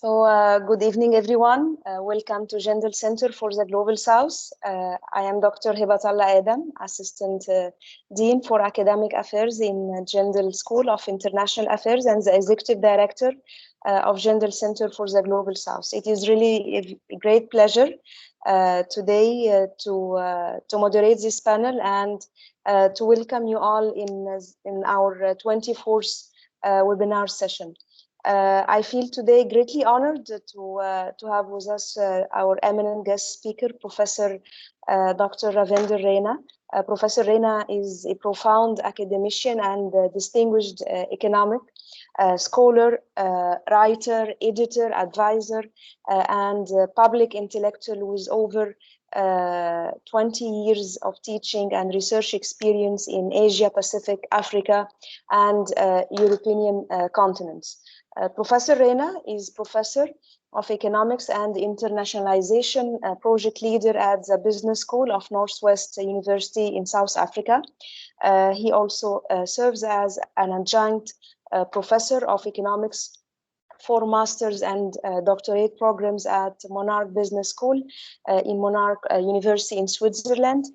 Good evening, everyone. Welcome to Jindal Center for the Global South. I am Dr. Hebatallah Adam, Assistant Dean for Academic Affairs in Jindal School of International Affairs and the Executive Director of Jindal Center for the Global South. It is really a great pleasure today to moderate this panel and to welcome you all in our 24th webinar session. I feel today greatly honored to have with us our eminent guest speaker, Professor Dr. Ravinder Rena. Professor Rena is a profound academician and distinguished economic scholar, writer, editor, advisor, and public intellectual with over 20 years of teaching and research experience in Asia, Pacific, Africa, and European continents. Professor Rena is Professor of Economics and Internationalization, project leader at the Business School of Northwest University in South Africa. He also serves as an adjunct professor of economics for master's and doctorate programs at Monarch Business School in Monarch University in Switzerland.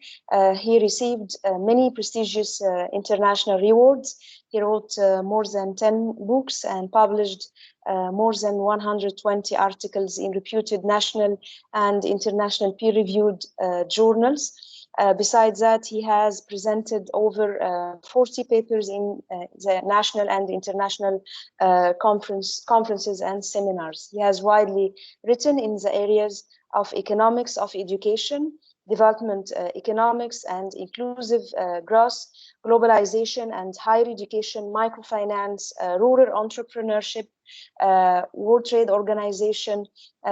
He received many prestigious international rewards. He wrote more than 10 books and published more than 120 articles in reputed national and international peer-reviewed journals. Besides that, he has presented over 40 papers in the national and international conferences and seminars. He has widely written in the areas of economics of education, development economics and inclusive growth, globalization and higher education, microfinance, rural entrepreneurship, World Trade Organization,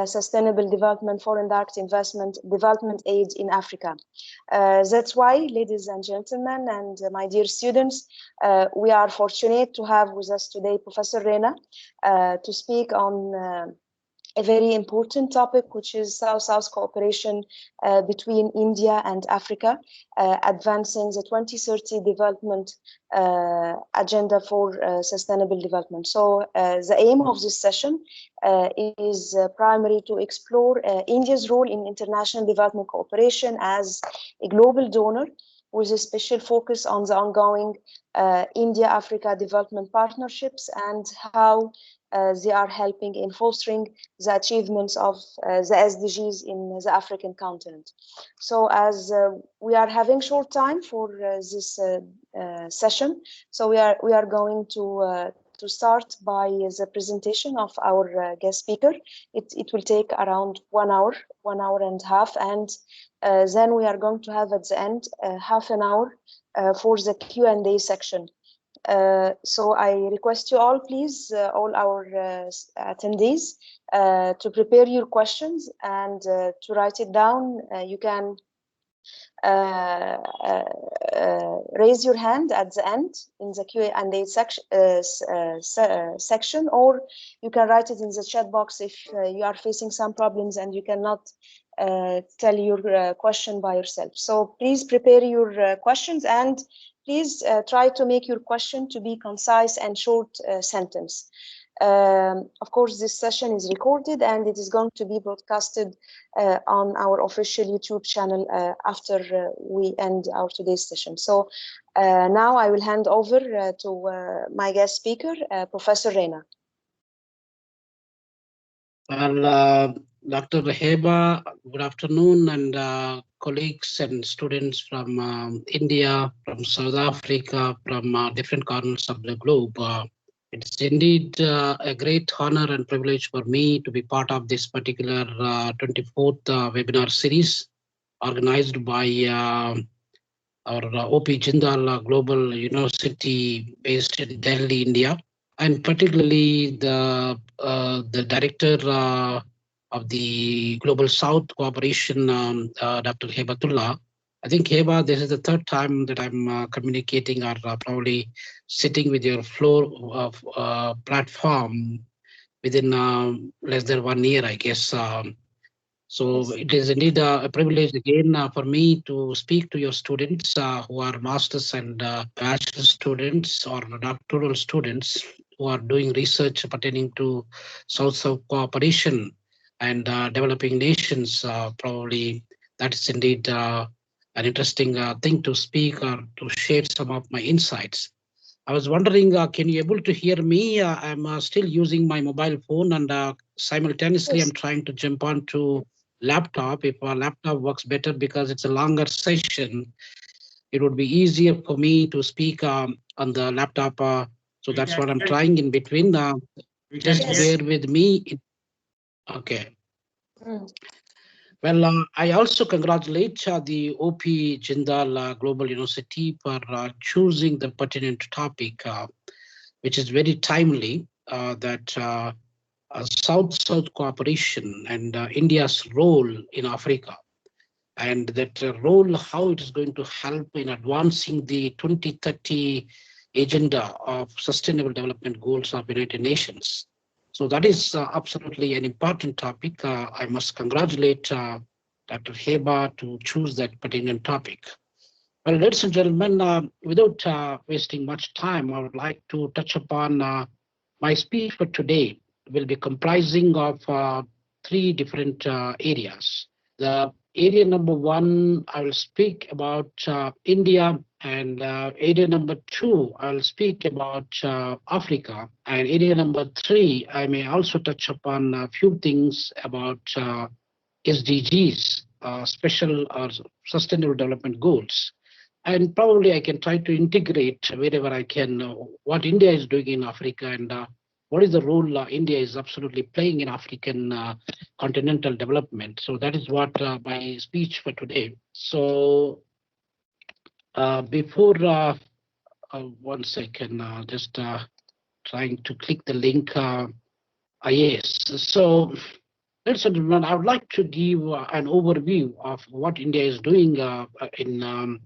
sustainable development, foreign direct investment, development aid in Africa. That's why, ladies and gentlemen, and my dear students, we are fortunate to have with us today Professor Rena to speak on a very important topic, which is South-South cooperation between India and Africa, advancing the 2030 development agenda for sustainable development. So the aim of this session is primarily to explore India's role in international development cooperation as a global donor with a special focus on the ongoing India-Africa development partnerships and how they are helping in fostering the achievements of the SDGs in the African continent. So as we are having short time for this session, so we are going to start by the presentation of our guest speaker. It will take around 1 hour and a half, and then we are going to have at the end half an hour for the Q&A section. So I request you all, please, all our attendees, to prepare your questions and to write it down. You can raise your hand at the end in the Q&A section, or you can write it in the chat box if you are facing some problems and you cannot tell your question by yourself. So please prepare your questions, and please try to make your question to be concise and short sentence. Of course, this session is recorded and it is going to be broadcasted on our official YouTube channel after we end our today's session. So now I will hand over to my guest speaker, Professor Rena. Well, Dr. Heba, good afternoon, and colleagues and students from India, from South Africa, from different corners of the globe. It's indeed a great honor and privilege for me to be part of this particular 24th webinar series organized by our OP Jindal Global University based in Delhi, India, and particularly the director of the Global South Cooperation, Dr. Hebatallah. I think, Heba, this is the third time that I'm communicating or probably sitting with your floor platform within less than 1 year, I guess. So it is indeed a privilege again for me to speak to your students who are master's and bachelor students or doctoral students who are doing research pertaining to South-South cooperation and developing nations. Probably that is indeed an interesting thing to speak or to share some of my insights. I was wondering, can you able to hear me? I'm still using my mobile phone and simultaneously Yes. I'm trying to jump onto laptop. If our laptop works better because it's a longer session, it would be easier for me to speak on the laptop. So that's what I'm trying in between. Just Yes. bear with me. Okay. Mm. Well, I also congratulate the OP Jindal Global University for choosing the pertinent topic, which is very timely, that South-South cooperation and India's role in Africa, and that role, how it is going to help in advancing the 2030 agenda of Sustainable Development Goals of United Nations. So that is absolutely an important topic. I must congratulate Dr. Heba to choose that pertinent topic. Well, ladies and gentlemen, without wasting much time, I would like to touch upon my speech for today. Will be comprising of three different areas. The area number one, I will speak about India, and area number two, I will speak about Africa, and area number three, I may also touch upon a few things about SDGs, Special or Sustainable Development Goals. And probably I can try to integrate wherever I can what India is doing in Africa and what is the role India is absolutely playing in African continental development. So that is what my speech for today. So before 1 second, just trying to click the link. Yes. So, ladies and gentlemen, I would like to give an overview of what India is doing in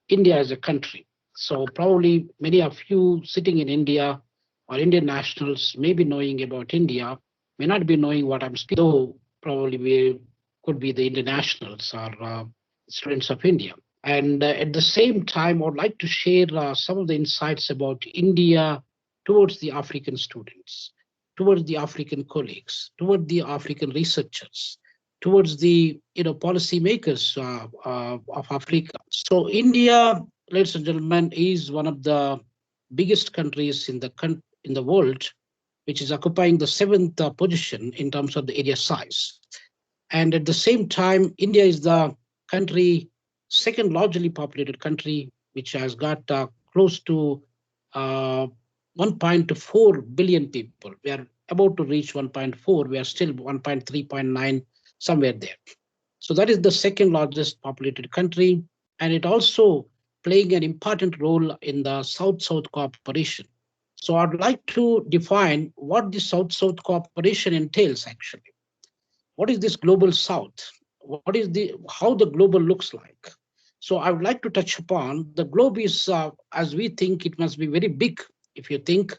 India as a country. So probably many of you sitting in India or Indian nationals may be knowing about India, may not be knowing what I'm speaking, though probably we could be the Indian nationals or students of India. And at the same time, I would like to share some of the insights about India towards the African students, towards the African colleagues, towards the African researchers, towards the policymakers of Africa. So India, ladies and gentlemen, is one of the biggest countries in the world, which is occupying the seventh position in terms of the area size. And at the same time, India is the country, second largely populated country, which has got close to 1.4 billion people. We are about to reach 1.4. We are still 1.3.9, somewhere there. So that is the second largest populated country, and it also playing an important role in the South-South cooperation. So I'd like to define what the South-South cooperation entails actually. What is this global South? What is how the global looks like? So I would like to touch upon the globe is, as we think, it must be very big if you think,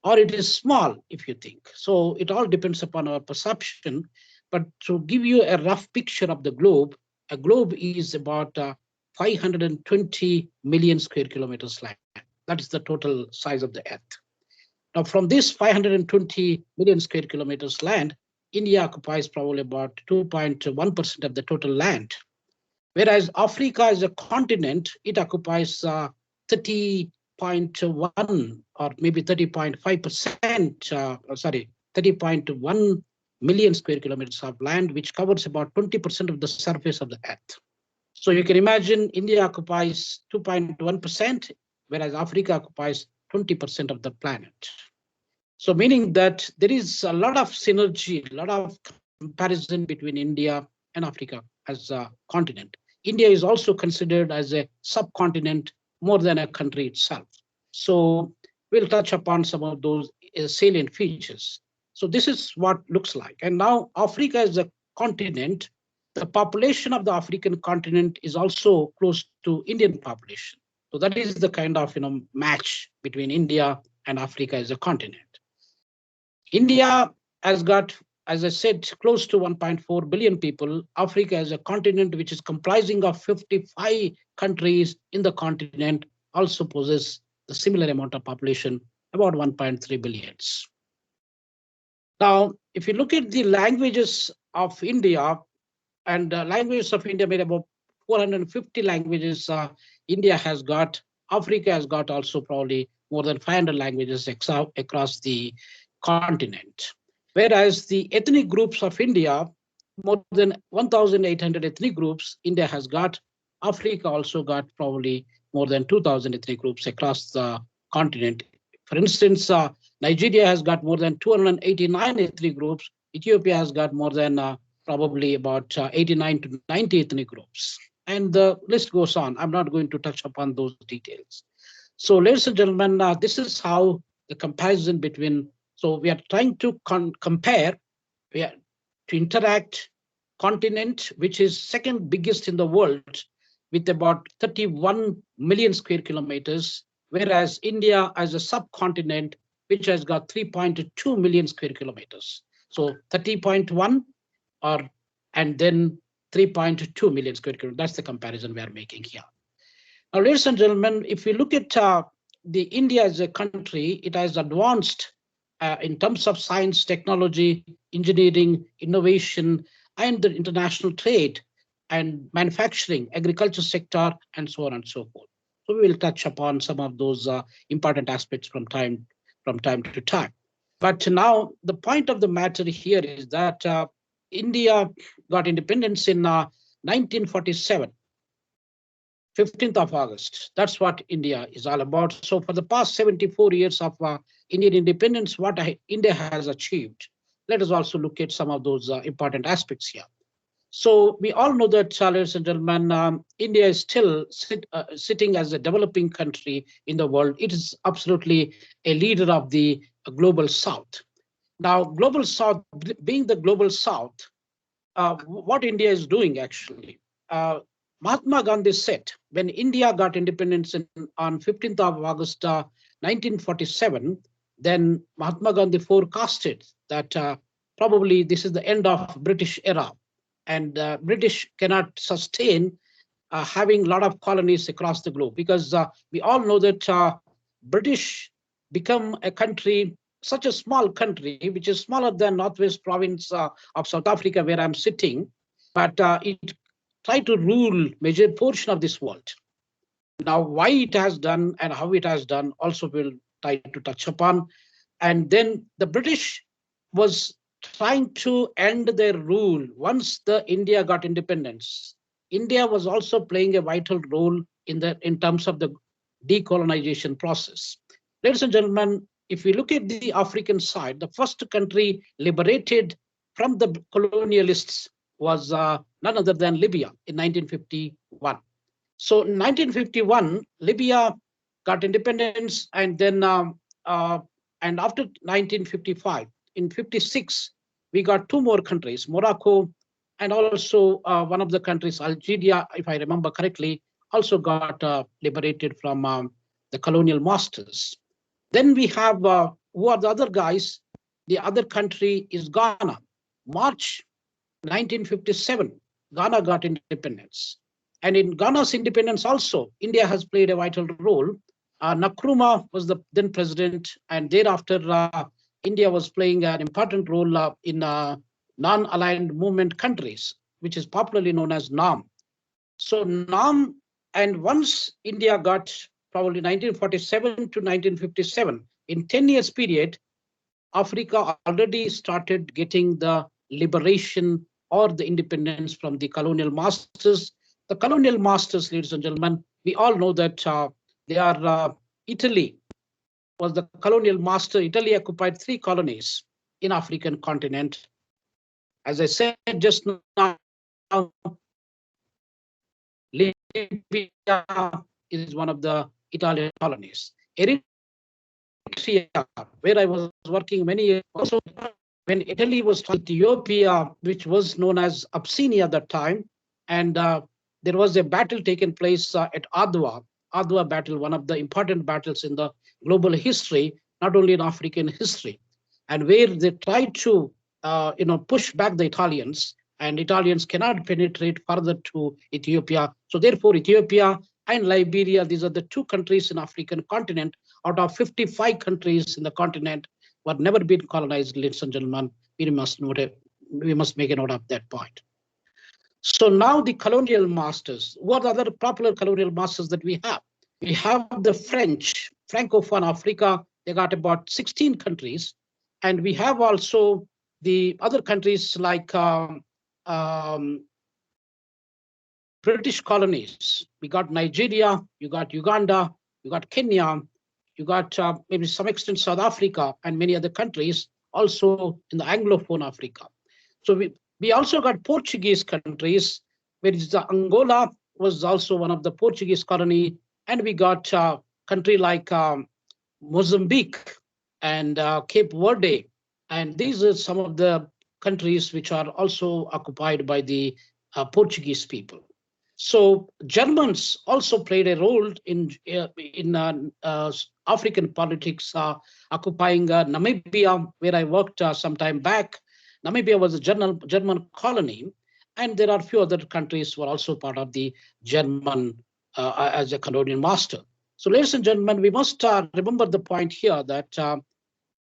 or it is small if you think. So it all depends upon our perception. But to give you a rough picture of the globe, a globe is about 520 million square kilometers land. That is the total size of the Earth. Now, from this 520 million square kilometers land, India occupies probably about 2.1% of the total land. Whereas Africa as a continent, it occupies 30.1 or maybe 30.5%, 30.1 million square kilometers of land, which covers about 20% of the surface of the Earth. So you can imagine India occupies 2.1%, whereas Africa occupies 20% of the planet. So meaning that there is a lot of synergy, a lot of comparison between India and Africa as a continent. India is also considered as a subcontinent more than a country itself. So we'll touch upon some of those salient features. So this is what looks like. And now Africa is a continent. The population of the African continent is also close to Indian population. So that is the kind of match between India and Africa as a continent. India has got, as I said, close to 1.4 billion people. Africa is a continent which is comprising of 55 countries in the continent, also possess the similar amount of population about 1.3 billion. Now, if you look at the languages of India, and languages of India made about 450 languages India has got. Africa has got also probably more than 500 languages across the continent. Whereas the ethnic groups of India, more than 1,800 ethnic groups India has got. Africa also got probably more than 2,000 ethnic groups across the continent. For instance, Nigeria has got more than 289 ethnic groups. Ethiopia has got more than probably about 89 to 90 ethnic groups. And the list goes on. I'm not going to touch upon those details. So ladies and gentlemen, this is how the comparison between, so we are trying to compare, we are to interact continent, which is second biggest in the world with about 31 million square kilometers, whereas India as a subcontinent, which has got 3.2 million square kilometers. So 30.1 and then 3.2 million square kilometers. That's the comparison we are making here. Now, ladies and gentlemen, if we look at the India as a country, it has advanced in terms of science, technology, engineering, innovation, and the international trade and manufacturing, agriculture sector, and so on and so forth. So we will touch upon some of those important aspects from time to time. But now the point of the matter here is that India got independence in 1947, 15th of August. That's what India is all about. So for the past 74 years of Indian independence, what India has achieved, let us also look at some of those important aspects here. So we all know that, ladies and gentlemen, India is still sitting as a developing country in the world. It is absolutely a leader of the global South. Now, global South, being the global South, what India is doing actually, Mahatma Gandhi said when India got independence on 15th of August 1947, then Mahatma Gandhi forecasted that probably this is the end of British era, and British cannot sustain having a lot of colonies across the globe, because we all know that British become a country, such a small country, which is smaller than Northwest province of South Africa, where I'm sitting, but it tried to rule major portion of this world. Now, why it has done and how it has done also we'll try to touch upon. And then the British was trying to end their rule once the India got independence. India was also playing a vital role in terms of the decolonization process. Ladies and gentlemen, if we look at the African side, the first country liberated from the colonialists was none other than Libya in 1951. So in 1951, Libya got independence, and then and after 1955, in 56, we got two more countries, Morocco, and also one of the countries, Algeria, if I remember correctly, also got liberated from the colonial masters. Then we have, who are the other guys? The other country is Ghana. March 1957, Ghana got independence. And in Ghana's independence also, India has played a vital role. Nkrumah was the then president, and thereafter India was playing an important role in non-aligned movement countries, which is popularly known as NAM. So NAM, and once India got probably 1947 to 1957, in 10 years period, Africa already started getting the liberation or the independence from the colonial masters. The colonial masters, ladies and gentlemen, we all know that they are Italy was the colonial master. Italy occupied 3 colonies in African continent. As I said just now, Libya is one of the Italian colonies. Eritrea, where I was working many years, also when Italy was Ethiopia, which was known as Abyssinia at that time, and there was a battle taking place at Adwa battle, one of the important battles in the global history, not only in African history, and where they tried to push back the Italians, and Italians cannot penetrate further to Ethiopia. So therefore, Ethiopia and Liberia. These are the two countries in African continent out of 55 countries in the continent who have never been colonized, ladies and gentlemen. We must make a note of that point. So now the colonial masters, what are the other popular colonial masters that we have? We have the French, Francophone Africa, they got about 16 countries. And we have also the other countries like British colonies. We got Nigeria, you got Uganda, you got Kenya, you got maybe some extent South Africa and many other countries also in the Anglophone Africa. So we also got Portuguese countries, where is the Angola was also one of the Portuguese colony, and we got a country like Mozambique and Cape Verde, and these are some of the countries which are also occupied by the Portuguese people. So Germans also played a role in African politics, occupying Namibia, where I worked some time back. Namibia was a German colony, and there are a few other countries who are also part of the German as a colonial master. So ladies and gentlemen, we must remember the point here that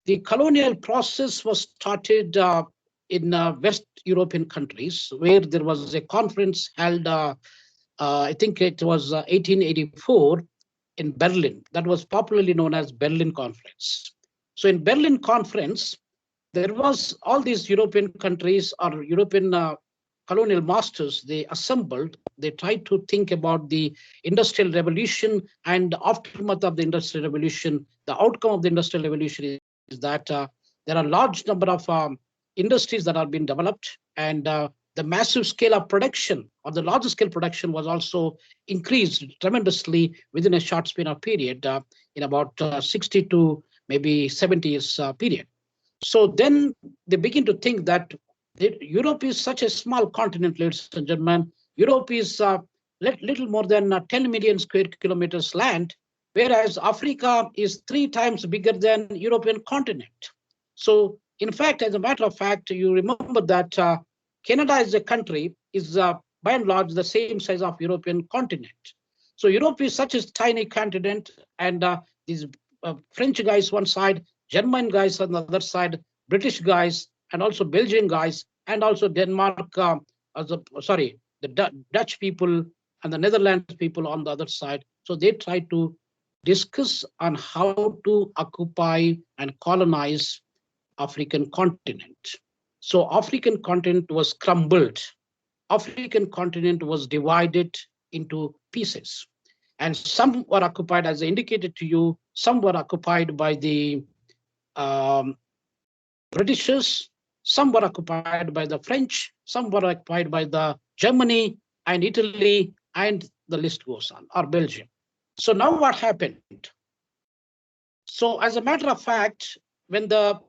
the colonial process was started in West European countries, where there was a conference held, I think it was 1884 in Berlin. That was popularly known as Berlin Conference. So in Berlin Conference, there was all these European countries or European colonial masters, they assembled, they tried to think about the Industrial Revolution and the aftermath of the Industrial Revolution. The outcome of the Industrial Revolution is that there are a large number of industries that are being developed, and the massive scale of production or the larger scale production was also increased tremendously within a short span of period in about 60 to maybe 70 years period. So then they begin to think that Europe is such a small continent, ladies and gentlemen. Europe is little more than 10 million square kilometers land, whereas Africa is 3 times bigger than European continent. So in fact, as a matter of fact, you remember that Canada as a country is by and large the same size of European continent. So Europe is such a tiny continent, and these French guys one side, German guys on the other side, British guys, and also Belgian guys, and also Denmark, the Dutch people and the Netherlands people on the other side. So they try to discuss on how to occupy and colonize African continent. So African continent was crumbled. African continent was divided into pieces. And some were occupied, as I indicated to you, some were occupied by the Britishers, some were occupied by the French, some were occupied by the Germany and Italy, and the list goes on, or Belgium. So now what happened? So as a matter of fact, when the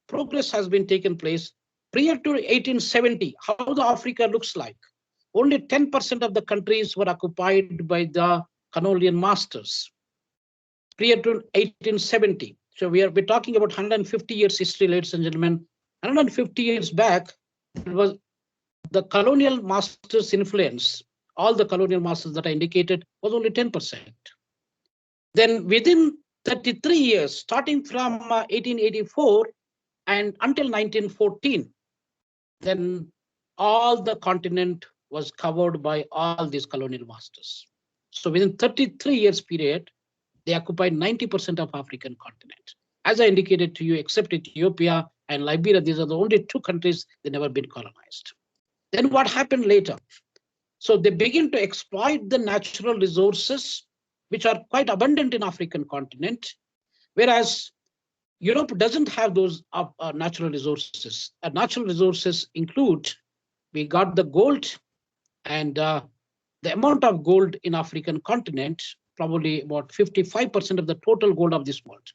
progress has been taken place, prior to 1870, how the Africa looks like, only 10% of the countries were occupied by the colonial masters. Prior to 1870, so we're talking about 150 years history, ladies and gentlemen. 150 years back, it was the colonial masters' influence. All the colonial masters that I indicated was only 10%. Then within 33 years, starting from 1884 and until 1914, then all the continent was covered by all these colonial masters. So within 33 years period, they occupied 90% of African continent. As I indicated to you, except Ethiopia and Liberia, these are the only 2 countries that never been colonized. Then what happened later? So they begin to exploit the natural resources, which are quite abundant in African continent, whereas Europe doesn't have those natural resources. Natural resources include, we got the gold, and the amount of gold in African continent, probably about 55% of the total gold of this world.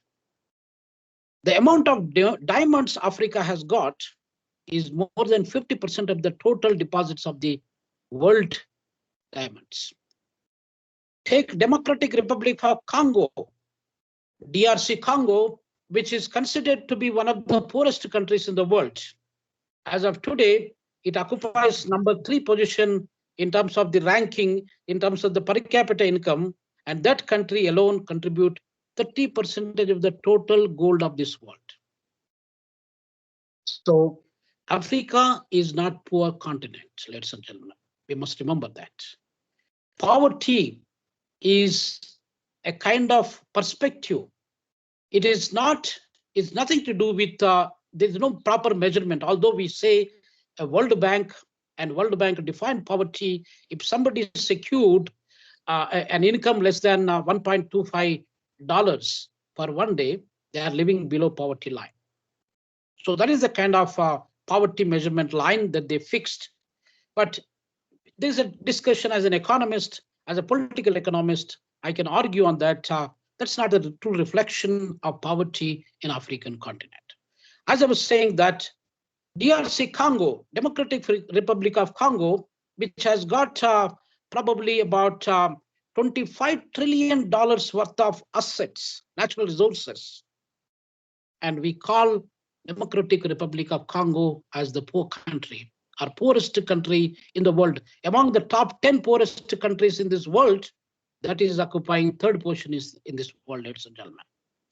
The amount of diamonds Africa has got is more than 50% of the total deposits of the world diamonds. Take Democratic Republic of Congo, DRC Congo, which is considered to be one of the poorest countries in the world. As of today, it occupies number 3 position in terms of the ranking, in terms of the per capita income, and that country alone contribute 30% of the total gold of this world. So Africa is not poor continent, ladies and gentlemen. We must remember that. Poverty is a kind of perspective. It is not, it's nothing to do with, there's no proper measurement. Although we say a World Bank and World Bank define poverty, if somebody is secured an income less than $1.25 per one day, they are living below poverty line. So that is the kind of poverty measurement line that they fixed. But there's a discussion as an economist, as a political economist, I can argue on that. That's not a true reflection of poverty in African continent. As I was saying that DRC Congo, Democratic Republic of Congo, which has got probably about $25 trillion worth of assets, natural resources. And we call Democratic Republic of Congo as the poor country, our poorest country in the world. Among the top 10 poorest countries in this world, that is occupying third position is in this world, ladies and gentlemen.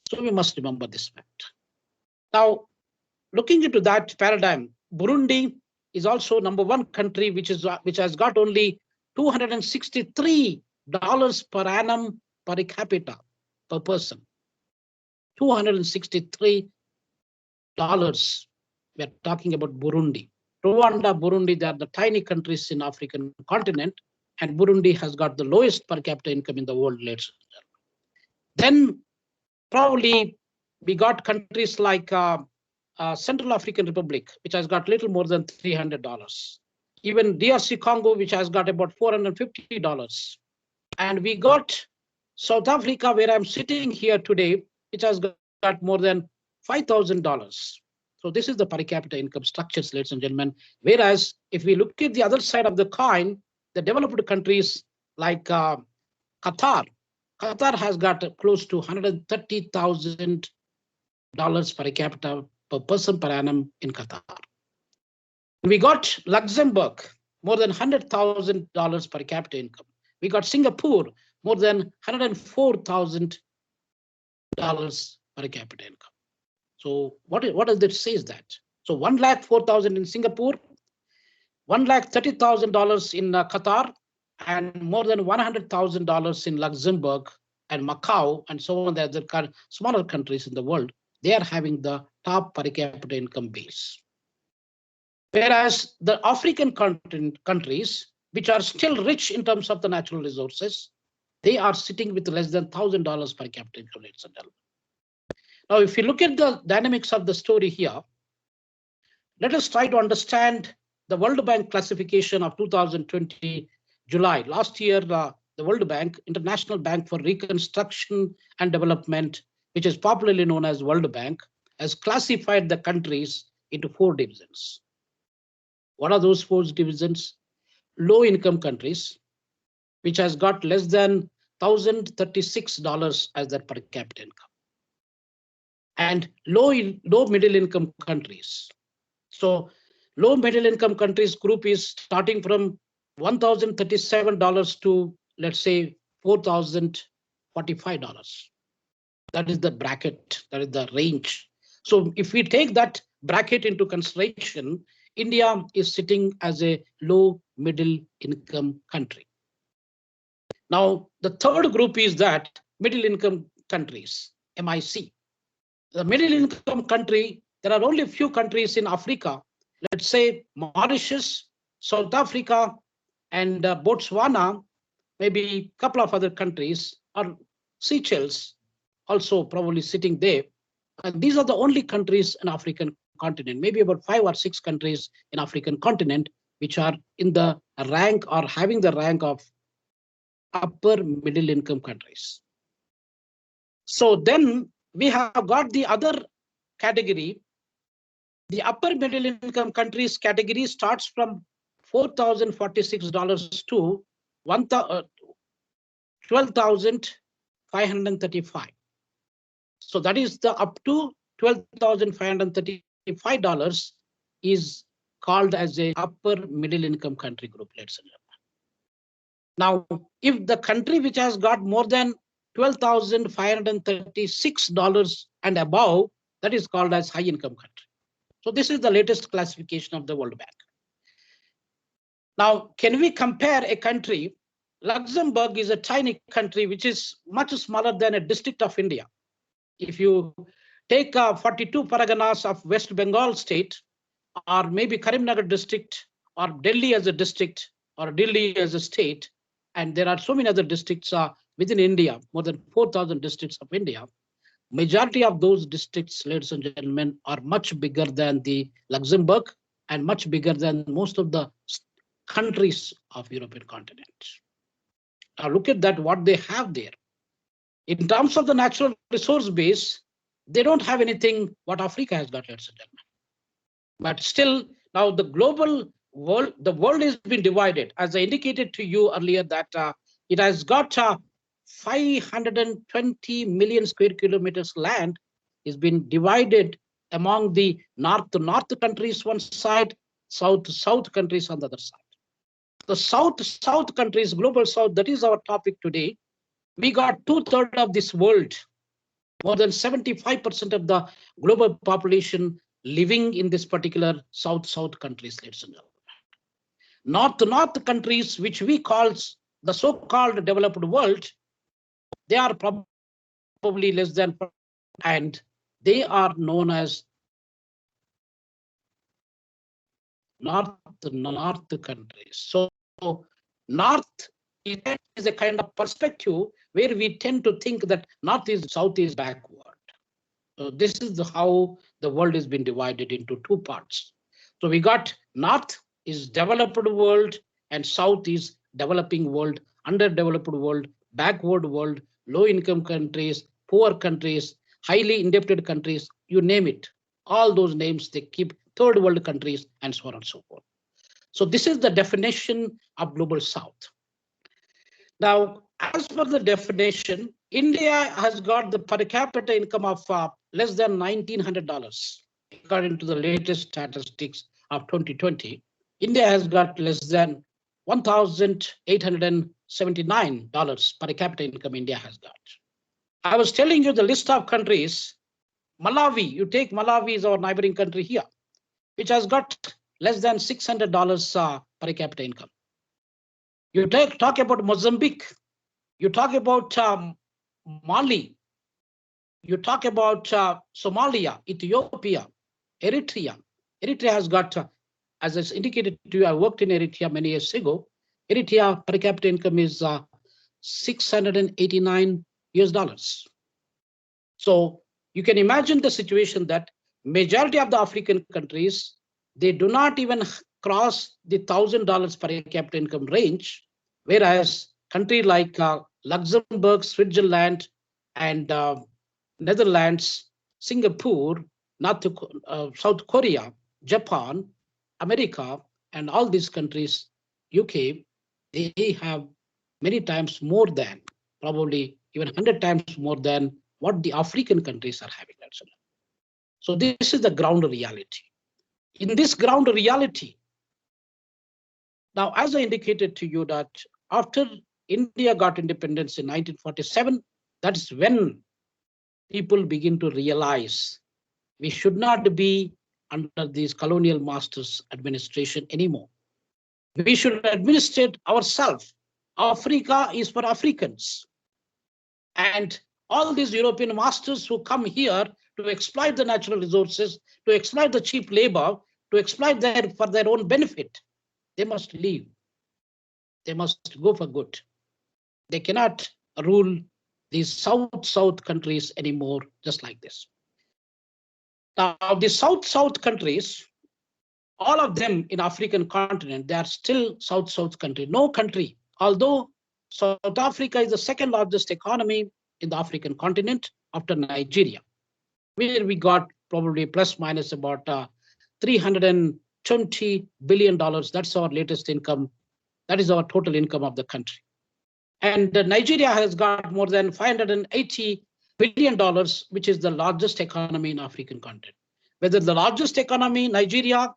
So we must remember this fact. Now, looking into that paradigm, Burundi is also number one country which has got only $263 per annum per capita per person. $263. We are talking about Burundi. Rwanda, Burundi, they are the tiny countries in African continent, and Burundi has got the lowest per capita income in the world, ladies and gentlemen. Then probably we got countries like Central African Republic, which has got little more than $300. Even DRC Congo, which has got about $450. And we got South Africa, where I'm sitting here today, which has got more than $5,000. So this is the per capita income structures, ladies and gentlemen. Whereas if we look at the other side of the coin, the developed countries like Qatar has got close to $130,000 per capita per person per annum in Qatar. We got Luxembourg, more than $100,000 per capita income. We got Singapore, more than $104,000 per capita income. So what does that say is that? So 104,000 in Singapore, $130,000 in Qatar, and more than $100,000 in Luxembourg and Macau and so on. The other smaller countries in the world, they are having the top per capita income base. Whereas the African continent countries, which are still rich in terms of the natural resources, they are sitting with less than $1,000 per capita income. Now, if you look at the dynamics of the story here, let us try to understand the World Bank classification of 2020 July. Last year, the World Bank, International Bank for Reconstruction and Development, which is popularly known as World Bank, has classified the countries into 4 divisions. What are those 4 divisions? Low income countries, which has got less than $1,036 as their per capita income. And low middle income countries. So low middle income countries group is starting from $1,037 to, let's say, $4,045. That is the bracket, that is the range. So if we take that bracket into consideration, India is sitting as a low middle income country. Now, the third group is that middle income countries, MIC. The middle income country, there are only a few countries in Africa, let's say Mauritius, South Africa, and Botswana, maybe a couple of other countries, or Seychelles also probably sitting there. And these are the only countries in African continent, maybe about 5 or 6 countries in African continent, which are in the rank or having the rank of upper middle income countries. So then we have got the other category. The upper middle income countries category starts from $4,046 to $12,535. So that is the up to $12,535 is called as a upper middle income country group, ladies and gentlemen. Now, if the country which has got more than $12,536 and above, that is called as high income country. So this is the latest classification of the World Bank. Now, can we compare a country? Luxembourg is a tiny country which is much smaller than a district of India. If you take 42 parganas of West Bengal state, or maybe Karimnagar district, or Delhi as a district, or Delhi as a state, and there are so many other districts within India, more than 4,000 districts of India. Majority of those districts, ladies and gentlemen, are much bigger than the Luxembourg and much bigger than most of the countries of European continent. Now look at that, what they have there. In terms of the natural resource base, they don't have anything what Africa has got, ladies and gentlemen. But still, now the global world, the world has been divided. As I indicated to you earlier, that it has got 520 million square kilometers land is been divided among the north to north countries one side, south to south countries on the other side. The south countries, global south, that is our topic today. We got 2/3 of this world, more than 75% of the global population living in this particular south countries, ladies and gentlemen. North to north countries, which we call the so-called developed world, they are probably less than, and they are known as north countries. So north is a kind of perspective where we tend to think that north is south is backward. So this is how the world has been divided into two parts. So we got north is developed world and south is developing world, underdeveloped world, backward world, low income countries, poor countries, highly indebted countries, you name it. All those names they keep, third world countries, and so on and so forth. So this is the definition of global south. Now, as per the definition, India has got the per capita income of less than $1,900. According to the latest statistics of 2020, India has got less than $1,879 per capita income India has got. I was telling you the list of countries. Malawi, you take Malawi is our neighboring country here, which has got less than $600 per capita income. You talk about Mozambique, you talk about Mali, you talk about Somalia, Ethiopia, Eritrea. Eritrea has got, as I indicated to you, I worked in Eritrea many years ago. Eritrea per capita income is $689. So you can imagine the situation that majority of the African countries, they do not even cross the $1,000 per capita income range, whereas country like Luxembourg, Switzerland, and Netherlands, Singapore, South Korea, Japan, America, and all these countries, UK, they have many times more than, probably even 100 times more than what the African countries are having. So this is the ground reality. In this ground reality, now, as I indicated to you that after India got independence in 1947, that's when people begin to realize we should not be under these colonial masters administration anymore. We should administrate ourselves. Africa is for Africans. And all these European masters who come here to exploit the natural resources, to exploit the cheap labor, to exploit for their own benefit, they must leave. They must go for good. They cannot rule these south countries anymore, just like this. Now, the south countries, all of them in African continent, they are still south country. No country, although South Africa is the second largest economy in the African continent after Nigeria, where we got probably plus minus about $320 billion. That's our latest income. That is our total income of the country. And Nigeria has got more than $580 billion, which is the largest economy in African continent. Whether the largest economy, Nigeria,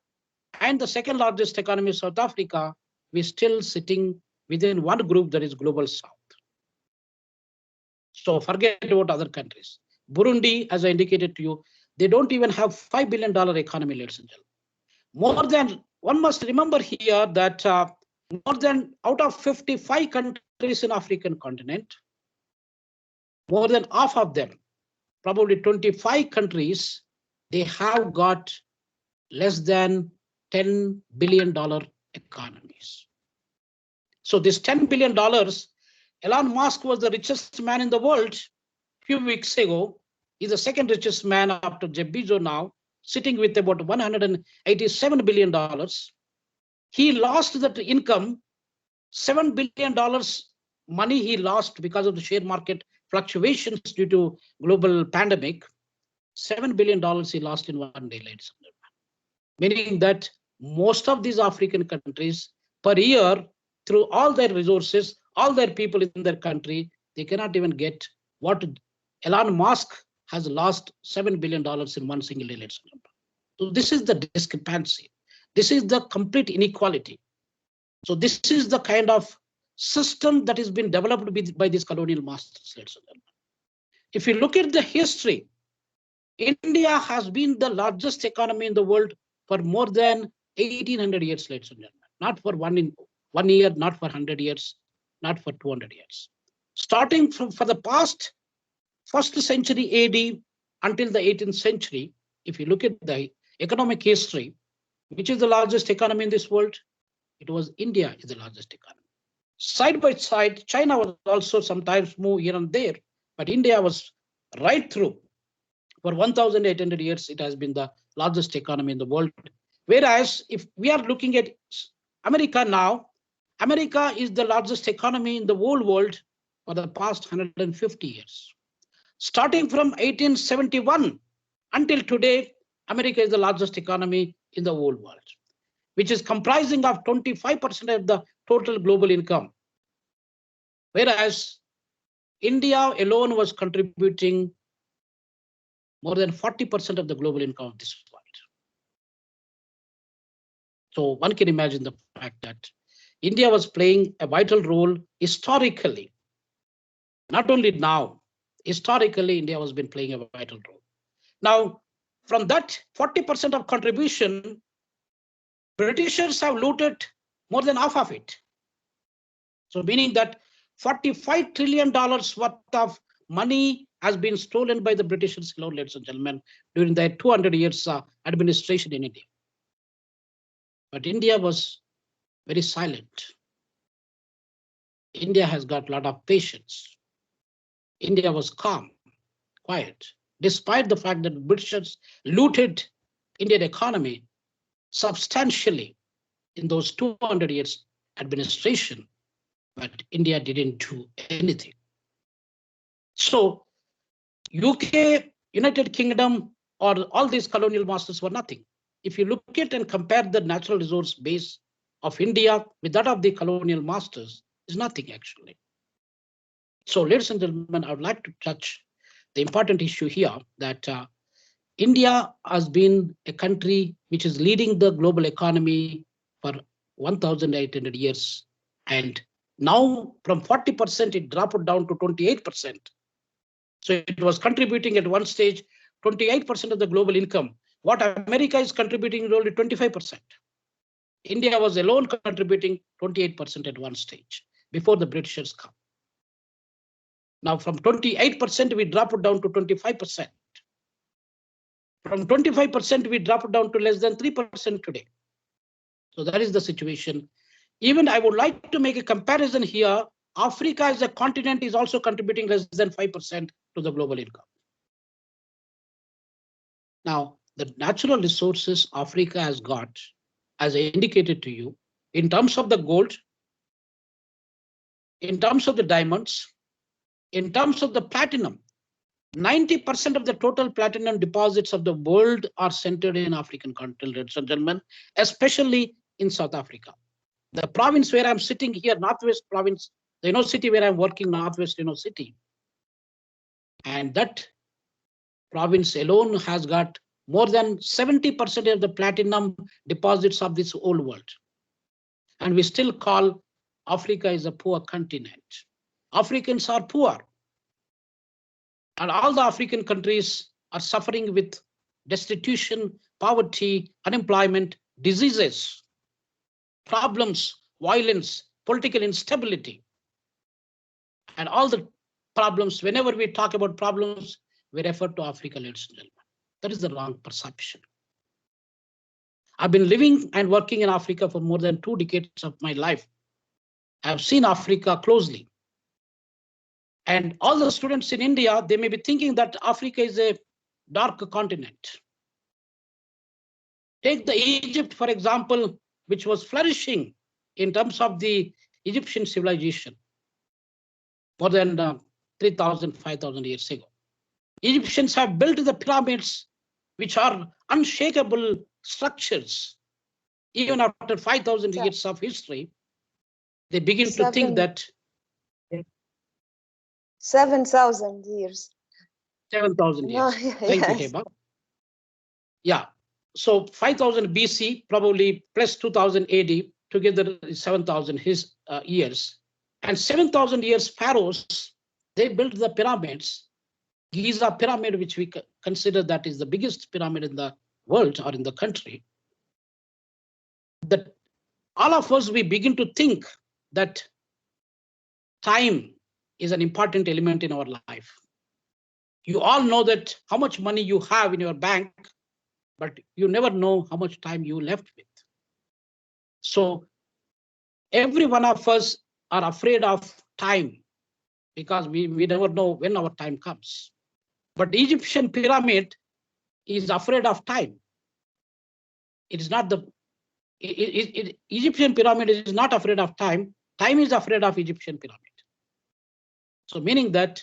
and the second largest economy, South Africa, we're still sitting within one group, that is Global South. So forget about other countries. Burundi, as I indicated to you, they don't even have $5 billion economy, ladies and gentlemen. More than, one must remember here that more than out of 55 countries in African continent, more than half of them, probably 25 countries, they have got less than $10 billion economies. So this $10 billion, Elon Musk was the richest man in the world a few weeks ago. He's the second richest man after Jeff Bezos now, sitting with about $187 billion. He lost that income, $7 billion money he lost because of the share market fluctuations due to global pandemic. $7 billion he lost in one day, ladies and gentlemen. Meaning that most of these African countries per year, through all their resources, all their people in their country, they cannot even get what Elon Musk has lost $7 billion in one single day, ladies and gentlemen. So this is the discrepancy. This is the complete inequality. So this is the kind of system that has been developed by these colonial masters, ladies and gentlemen. If you look at the history, India has been the largest economy in the world for more than 1800 years, ladies and gentlemen. Not for one year, not for 100 years, not for 200 years. Starting from for the past 1st century AD until the 18th century, if you look at the economic history, which is the largest economy in this world? It was India is the largest economy. Side by side, China was also sometimes move here and there, but India was right through. For 1,800 years, it has been the largest economy in the world. Whereas if we are looking at America now, America is the largest economy in the whole world for the past 150 years. Starting from 1871 until today, America is the largest economy in the whole world, which is comprising of 25% of the total global income. Whereas India alone was contributing more than 40% of the global income of this world. So one can imagine the fact that India was playing a vital role historically. Not only now, historically, India has been playing a vital role. Now, from that 40% of contribution, Britishers have looted more than half of it. So meaning that $45 trillion worth of money has been stolen by the Britishers alone, ladies and gentlemen, during their 200 years administration in India. But India was very silent. India has got a lot of patience. India was calm, quiet, despite the fact that the Britishers looted Indian economy substantially in those 200 years administration, but India didn't do anything. So UK, United Kingdom, or all these colonial masters were nothing. If you look at and compare the natural resource base of India with that of the colonial masters, is nothing actually. So ladies and gentlemen, I would like to touch the important issue here that India has been a country which is leading the global economy for 1,800 years. And now from 40%, it dropped down to 28%. So it was contributing at one stage 28% of the global income. What America is contributing is only 25%. India was alone contributing 28% at one stage before the Britishers come. Now from 28%, we dropped down to 25%. From 25%, we dropped down to less than 3% today. So that is the situation. Even I would like to make a comparison here. Africa as a continent is also contributing less than 5% to the global income. Now, the natural resources Africa has got, as I indicated to you, in terms of the gold, in terms of the diamonds, in terms of the platinum, 90% of the total platinum deposits of the world are centered in African continent, ladies and gentlemen, especially in South Africa. The province where I'm sitting here, Northwest Province, the university where I'm working, Northwest University, and that province alone has got more than 70% of the platinum deposits of this whole world. And we still call Africa is a poor continent. Africans are poor. And all the African countries are suffering with destitution, poverty, unemployment, diseases, problems, violence, political instability. And all the problems, whenever we talk about problems, we refer to Africa, ladies and gentlemen. That is the wrong perception. I've been living and working in Africa for more than 2 decades of my life. I've seen Africa closely. And all the students in India, they may be thinking that Africa is a dark continent. Take the Egypt, for example, which was flourishing in terms of the Egyptian civilization more than 3,000, 5,000 years ago. Egyptians have built the pyramids, which are unshakable structures. Even after 5,000 years of history, they begin to think that 7,000 years. 7,000 years. No, Thank you, Heba. Yeah. So 5,000 BC, probably plus 2,000 AD, together is 7,000 years. And 7,000 years pharaohs, they built the pyramids. Giza pyramid, which we consider that is the biggest pyramid in the world or in the country. That all of us, we begin to think that time is an important element in our life. You all know that how much money you have in your bank, but you never know how much time you left with. So every one of us are afraid of time because we never know when our time comes. But the Egyptian pyramid is afraid of time. It is not the Egyptian pyramid is not afraid of time. Time is afraid of Egyptian pyramid. So meaning that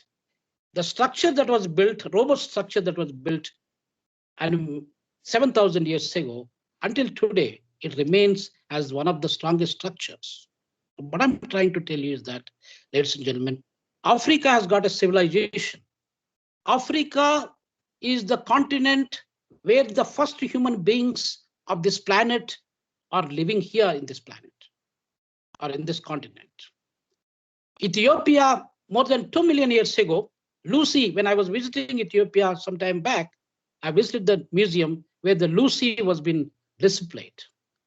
the structure that was built, robust structure that was built and 7,000 years ago, until today, it remains as one of the strongest structures. What I'm trying to tell you is that, ladies and gentlemen, Africa has got a civilization. Africa is the continent where the first human beings of this planet are living here in this planet or in this continent. Ethiopia, more than 2 million years ago, Lucy, when I was visiting Ethiopia some time back, I visited the museum where the Lucy was being displayed.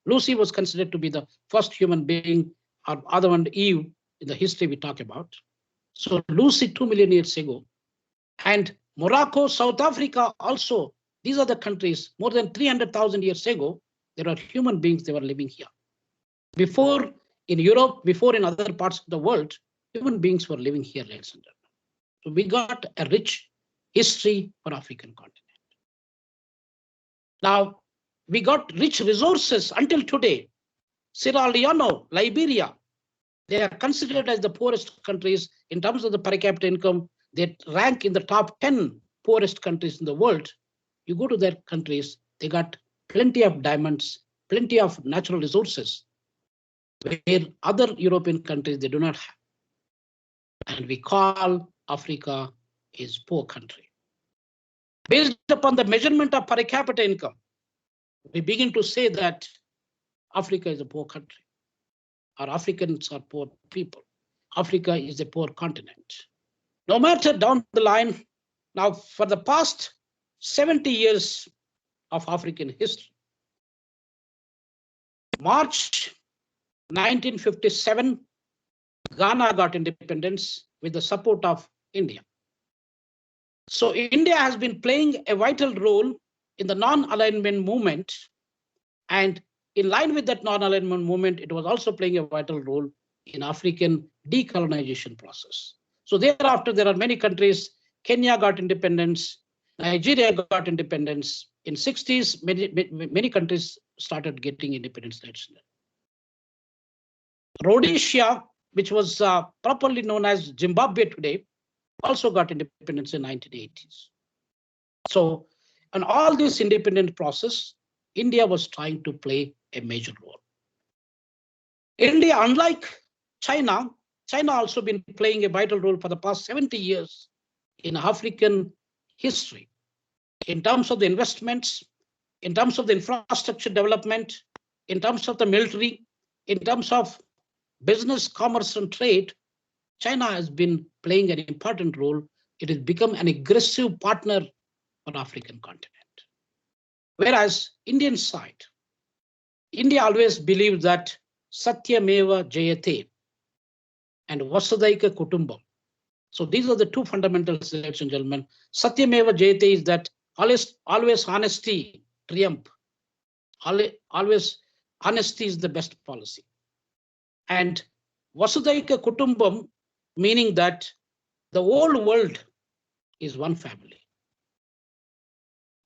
Lucy was considered to be the first human being, or other one, Eve, in the history we talk about. So Lucy 2 million years ago. And Morocco, South Africa also, these are the countries, more than 300,000 years ago, there are human beings, they were living here. Before in Europe, before in other parts of the world, human beings were living here, ladies and gentlemen. So we got a rich history for African continent. Now, we got rich resources until today. Sierra Leone, Liberia, they are considered as the poorest countries in terms of the per capita income. They rank in the top 10 poorest countries in the world. You go to their countries, they got plenty of diamonds, plenty of natural resources, where other European countries, they do not have. And we call Africa is poor country. Based upon the measurement of per capita income, we begin to say that Africa is a poor country, or Africans are poor people. Africa is a poor continent. No matter down the line, now for the past 70 years of African history, March 1957, Ghana got independence with the support of India. So India has been playing a vital role in the non-alignment movement, and in line with that non-alignment movement, it was also playing a vital role in African decolonization process. So thereafter, there are many countries. Kenya got independence, Nigeria got independence. In 60s, many countries started getting independence. Rhodesia, which was properly known as Zimbabwe today, also got independence in 1980s. So in all this independent process, India was trying to play a major role. India, unlike China, China also been playing a vital role for the past 70 years in African history, in terms of the investments, in terms of the infrastructure development, in terms of the military, in terms of business, commerce, and trade, China has been playing an important role. It has become an aggressive partner on African continent. Whereas Indian side, India always believes that Satyameva Jayate and Vasudhaika Kutumbam. So these are the two fundamentals, ladies and gentlemen. Satyameva Jayate is that always honesty triumph. Always honesty is the best policy. And Vasudhaika Kutumbam, meaning that the whole world is one family.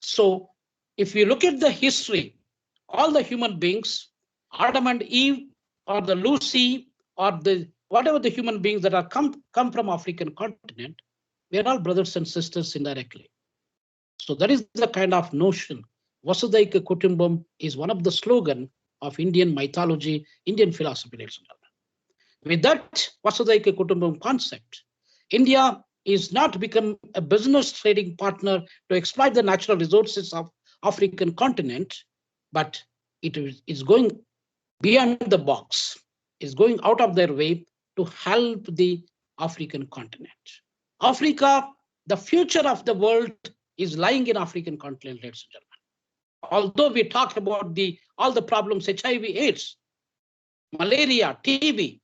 So if you look at the history, all the human beings, Adam and Eve, or the Lucy, or the whatever the human beings that are come from African continent, we are all brothers and sisters indirectly. So that is the kind of notion. Vasudhaika Kutumbam is one of the slogan of Indian mythology, Indian philosophy. With that Vasudhaika Kutumbam concept, India is not become a business trading partner to exploit the natural resources of African continent, but it is going beyond the box, is going out of their way to help the African continent. Africa, the future of the world is lying in African continent, ladies and gentlemen. Although we talk about all the problems, HIV, AIDS, malaria, TB,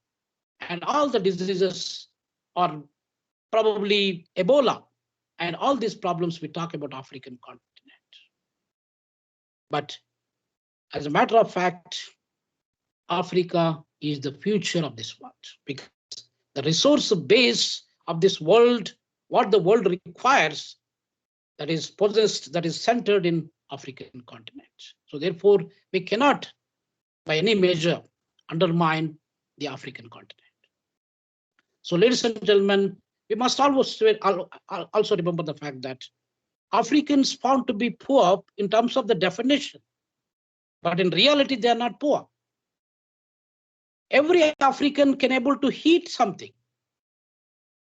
and all the diseases, or probably Ebola, and all these problems we talk about African continent. But as a matter of fact, Africa is the future of this world, because the resource base of this world, what the world requires, that is possessed, that is centered in African continent. So therefore, we cannot by any measure undermine the African continent. So ladies and gentlemen, we must also remember the fact that Africans found to be poor in terms of the definition, but in reality, they are not poor. Every African can able to eat something.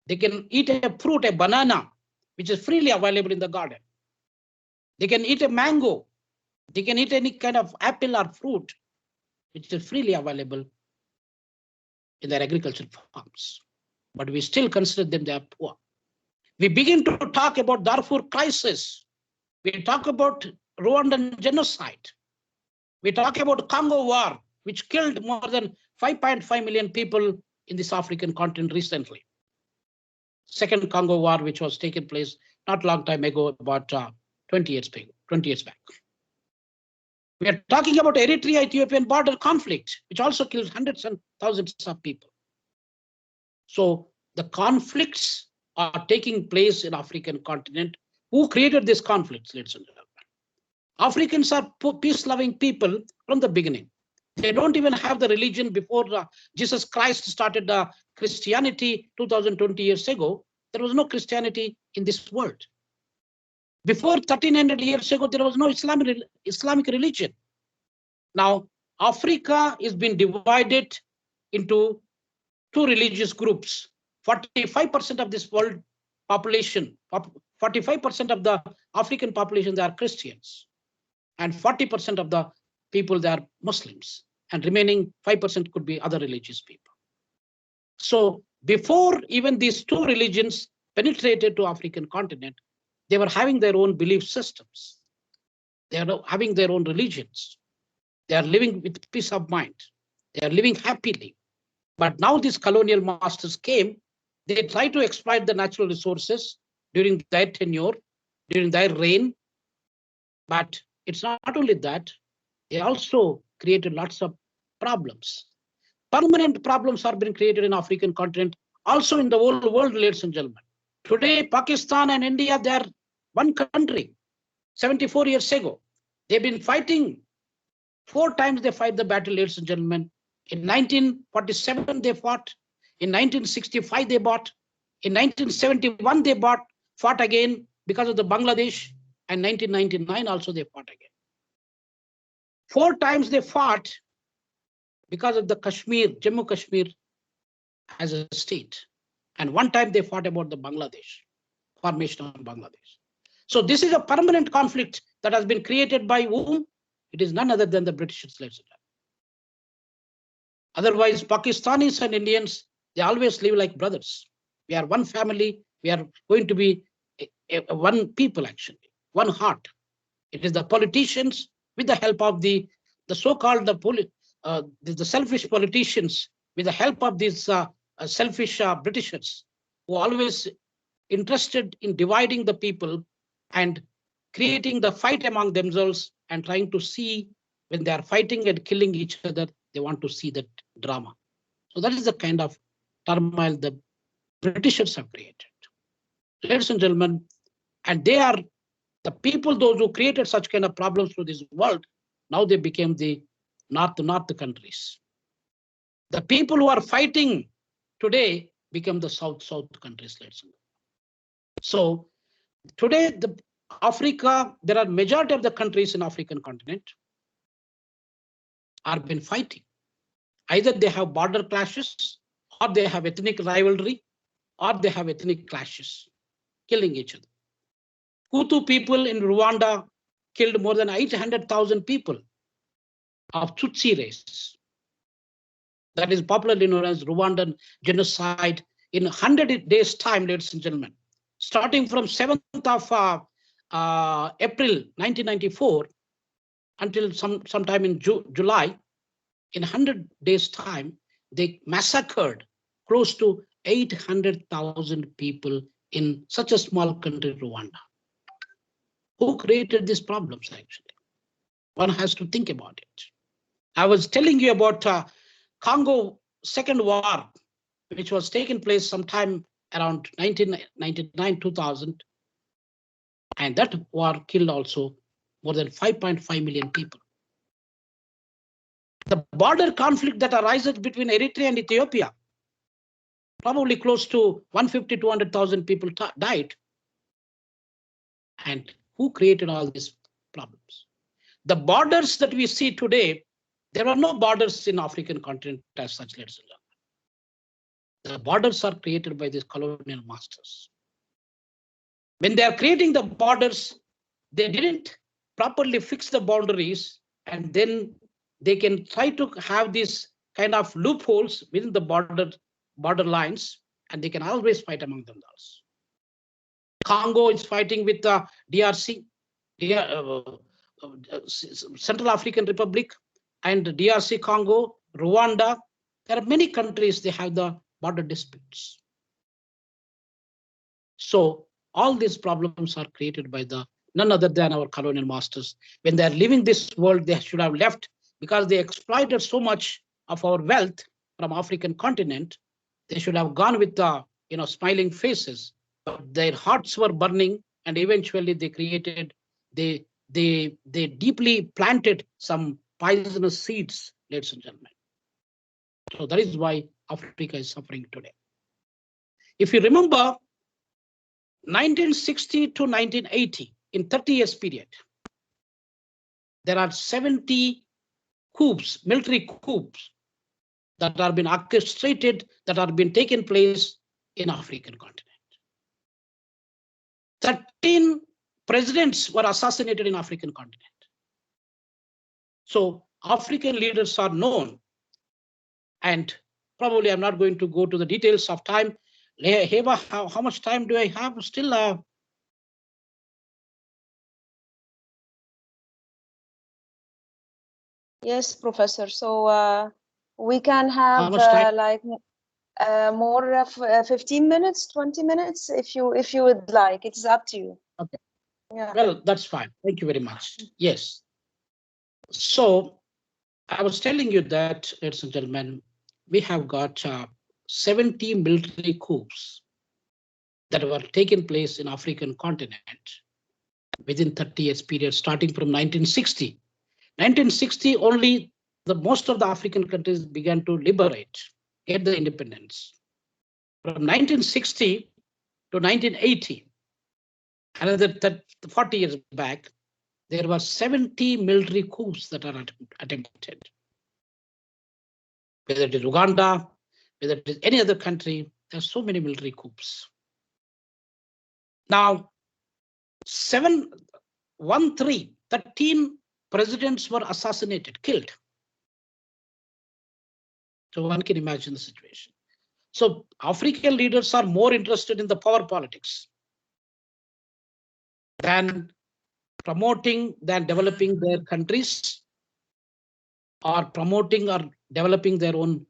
They can eat a fruit, a banana, which is freely available in the garden. They can eat a mango. They can eat any kind of apple or fruit, which is freely available in their agricultural farms. But we still consider them they are poor. We begin to talk about Darfur Crisis. We talk about Rwandan Genocide. We talk about Congo War, which killed more than 5.5 million people in this African continent recently. Second Congo War, which was taken place not long time ago, about 20 years back. We are talking about Eritrea-Ethiopian border conflict, which also killed hundreds and thousands of people. So the conflicts are taking place in African continent. Who created these conflicts, ladies and gentlemen? Africans are peace-loving people from the beginning. They don't even have the religion before Jesus Christ started Christianity 2020 years ago. There was no Christianity in this world. Before 1300 years ago, there was no Islamic religion. Now, Africa is being divided into two religious groups. 45% of this world population, 45% of the African population, they are Christians. And 40% of the people, they are Muslims. And remaining 5% could be other religious people. So before even these two religions penetrated to African continent, they were having their own belief systems. They are having their own religions. They are living with peace of mind. They are living happily. But now these colonial masters came, they tried to exploit the natural resources during their tenure, during their reign. But it's not only that, they also created lots of problems. Permanent problems are being created in African continent, also in the whole world, ladies and gentlemen. Today, Pakistan and India, they are one country. 74 years ago, they've been fighting. 4 times they fight the battle, ladies and gentlemen. In 1947, they fought. In 1965, they fought. In 1971, they fought again because of the Bangladesh. And 1999 also they fought again. 4 times they fought because of the Kashmir, Jammu Kashmir as a state. And 1 time they fought about the Bangladesh, formation of Bangladesh. So this is a permanent conflict that has been created by whom? It is none other than the British. Otherwise, Pakistanis and Indians, they always live like brothers. We are one family. We are going to be one people, actually, one heart. It is the politicians with the help of the so-called the selfish politicians with the help of these selfish Britishers who are always interested in dividing the people and creating the fight among themselves and trying to see when they are fighting and killing each other, they want to see that drama. So that is the kind of turmoil the Britishers have created. Ladies and gentlemen, and they are the people, those who created such kind of problems to this world, now they became the north countries. The people who are fighting today become the south countries, ladies and gentlemen. So today, the Africa, there are majority of the countries in African continent are been fighting. Either they have border clashes, or they have ethnic rivalry, or they have ethnic clashes, killing each other. Hutu people in Rwanda killed more than 800,000 people of Tutsi race. That is popularly known as Rwandan Genocide in 100 days' time, ladies and gentlemen. Starting from 7th of April 1994 until sometime in July, in 100 days' time, they massacred close to 800,000 people in such a small country, Rwanda. Who created these problems, actually? One has to think about it. I was telling you about Congo Second War, which was taking place sometime around 1999, 2000. And that war killed also more than 5.5 million people. The border conflict that arises between Eritrea and Ethiopia, probably close to 150, 200,000 people died. And who created all these problems? The borders that we see today, there are no borders in African continent as such, ladies and gentlemen. The borders are created by these colonial masters. When they are creating the borders, they didn't properly fix the boundaries, and then they can try to have these kind of loopholes within the border lines, and they can always fight among themselves. Congo is fighting with the DRC, Central African Republic, and DRC Congo, Rwanda. There are many countries, they have the border disputes. So all these problems are created by none other than our colonial masters. When they are leaving this world, they should have left because they exploited so much of our wealth from African continent. They should have gone with the smiling faces, but their hearts were burning, and eventually they created, they deeply planted some poisonous seeds, ladies and gentlemen. So that is why Africa is suffering today. If you remember, 1960 to 1980, in 30 years period, there are 70 coups, military coups, that are been orchestrated, that are been taken place in African continent. 13 presidents were assassinated in African continent. So African leaders are known, and probably I'm not going to go to the details of time. Heba, how much time do I have still? Yes, Professor. So we can have more of 15 minutes, 20 minutes, if you would like. It's up to you. Okay. Yeah. Well, that's fine. Thank you very much. Yes. So I was telling you that, ladies and gentlemen, we have got 70 military coups that were taken place in African continent within 30 years period, starting from 1960. 1960, only most of the African countries began to liberate, get the independence. From 1960 to 1980, another 40 years back, there were 70 military coups that are attempted. Whether it is Uganda, whether it is any other country, there are so many military coups. Now, 13 presidents were assassinated, killed. So one can imagine the situation. So African leaders are more interested in the power politics than developing their countries or promoting or developing their own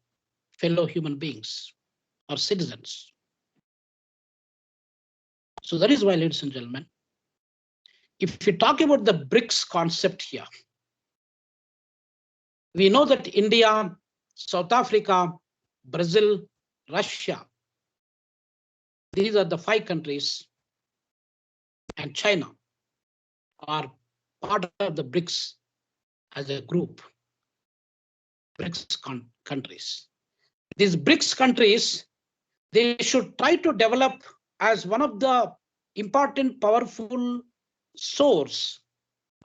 fellow human beings or citizens. So that is why, ladies and gentlemen, if you talk about the BRICS concept here, we know that India, South Africa, Brazil, Russia, these are the 5 countries, and China are part of the BRICS as a group. BRICS countries. These BRICS countries, they should try to develop as one of the important, powerful source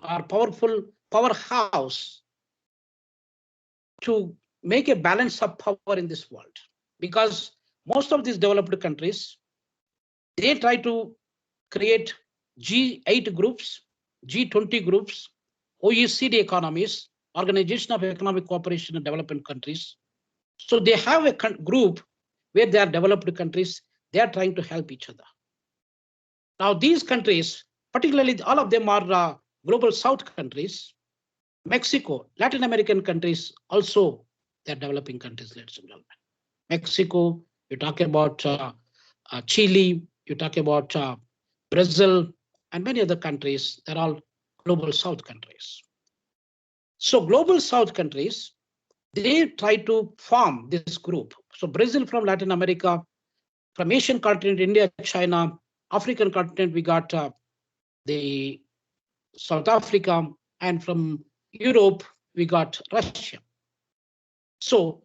or powerful powerhouse to make a balance of power in this world. Because most of these developed countries, they try to create G8 groups, G20 groups, OECD economies, Organization of Economic Cooperation and Development Countries. So they have a group where they are developed countries, they are trying to help each other. Now these countries, particularly all of them are global South countries, Mexico, Latin American countries, also they're developing countries, ladies and gentlemen. Mexico, you talk about Chile, you talk about Brazil, and many other countries, they're all global South countries. So global South countries, they try to form this group. So Brazil from Latin America, from Asian continent, India, China, African continent, we got the South Africa, and from Europe, we got Russia. So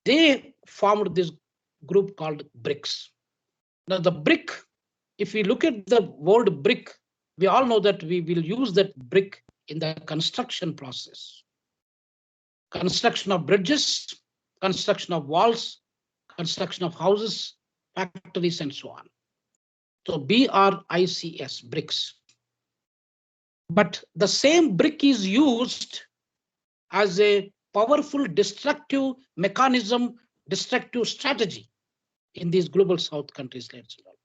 they formed this group called BRICS. Now the BRIC, if we look at the word BRIC, we all know that we will use that BRIC in the construction process. Construction of bridges, construction of walls, construction of houses, factories, and so on. So BRICS, BRICS. But the same BRIC is used as a powerful destructive mechanism, destructive strategy in these global South countries, ladies and gentlemen.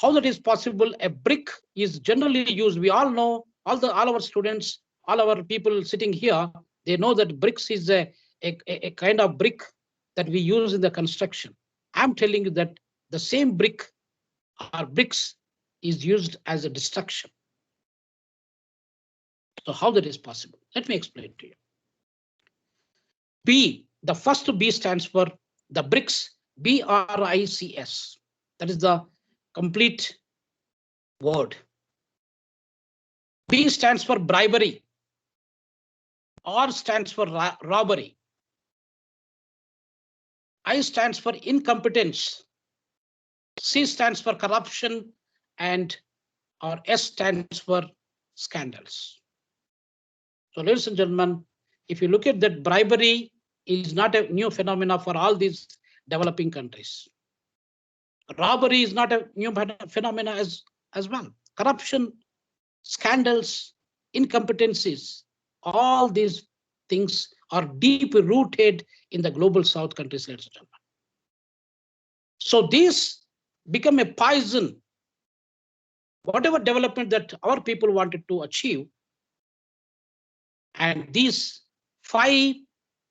How that is possible? A BRIC is generally used. We all know, all our students, all our people sitting here, they know that BRICS is a kind of brick that we use in the construction. I'm telling you that the same brick or BRICS is used as a destruction. So how that is possible? Let me explain to you. B, the first B stands for the BRICS, BRICS. That is the complete word. B stands for bribery. R stands for robbery. I stands for incompetence. C stands for corruption, and or S stands for scandals. So ladies and gentlemen, if you look at that, bribery is not a new phenomena for all these developing countries. Robbery is not a new phenomena as well. Corruption, scandals, incompetencies, all these things are deep rooted in the global South countries, ladies and gentlemen. So these become a poison. Whatever development that our people wanted to achieve, and these 5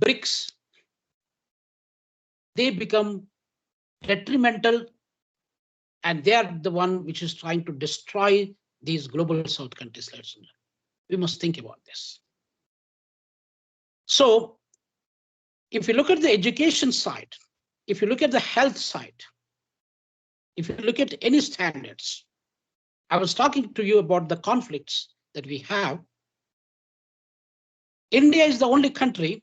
BRICS, they become detrimental, and they are the one which is trying to destroy these global South countries, ladies and gentlemen. We must think about this. So if you look at the education side, if you look at the health side, if you look at any standards, I was talking to you about the conflicts that we have. India is the only country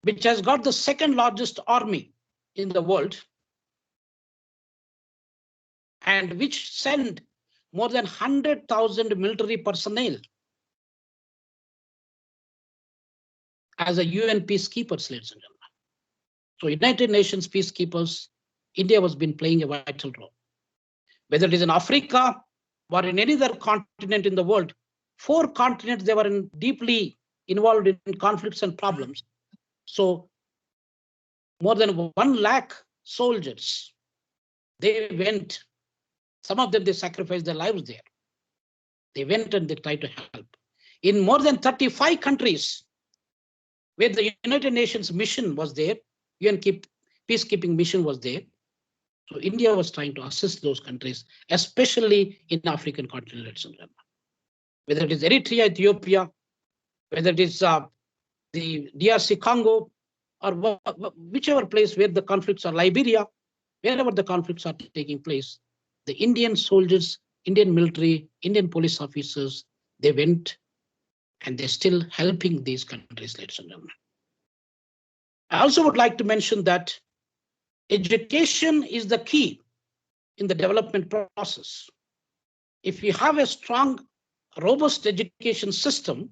which has got the 2nd largest army in the world, and which send more than 100,000 military personnel as a UN peacekeepers, ladies and gentlemen. So United Nations peacekeepers, India has been playing a vital role. Whether it is in Africa or in any other continent in the world, 4 continents, they were deeply involved in conflicts and problems. So more than 1 lakh soldiers, they went, some of them, they sacrificed their lives there. They went and they tried to help. In more than 35 countries, where the United Nations mission was there, UN peacekeeping mission was there. So India was trying to assist those countries, especially in African continent, whether it is Eritrea, Ethiopia, whether it is the DRC Congo, or whichever place where the conflicts are, Liberia, wherever the conflicts are taking place, the Indian soldiers, Indian military, Indian police officers, they went and they're still helping these countries, ladies and gentlemen. I also would like to mention that education is the key in the development process. If you have a strong, robust education system,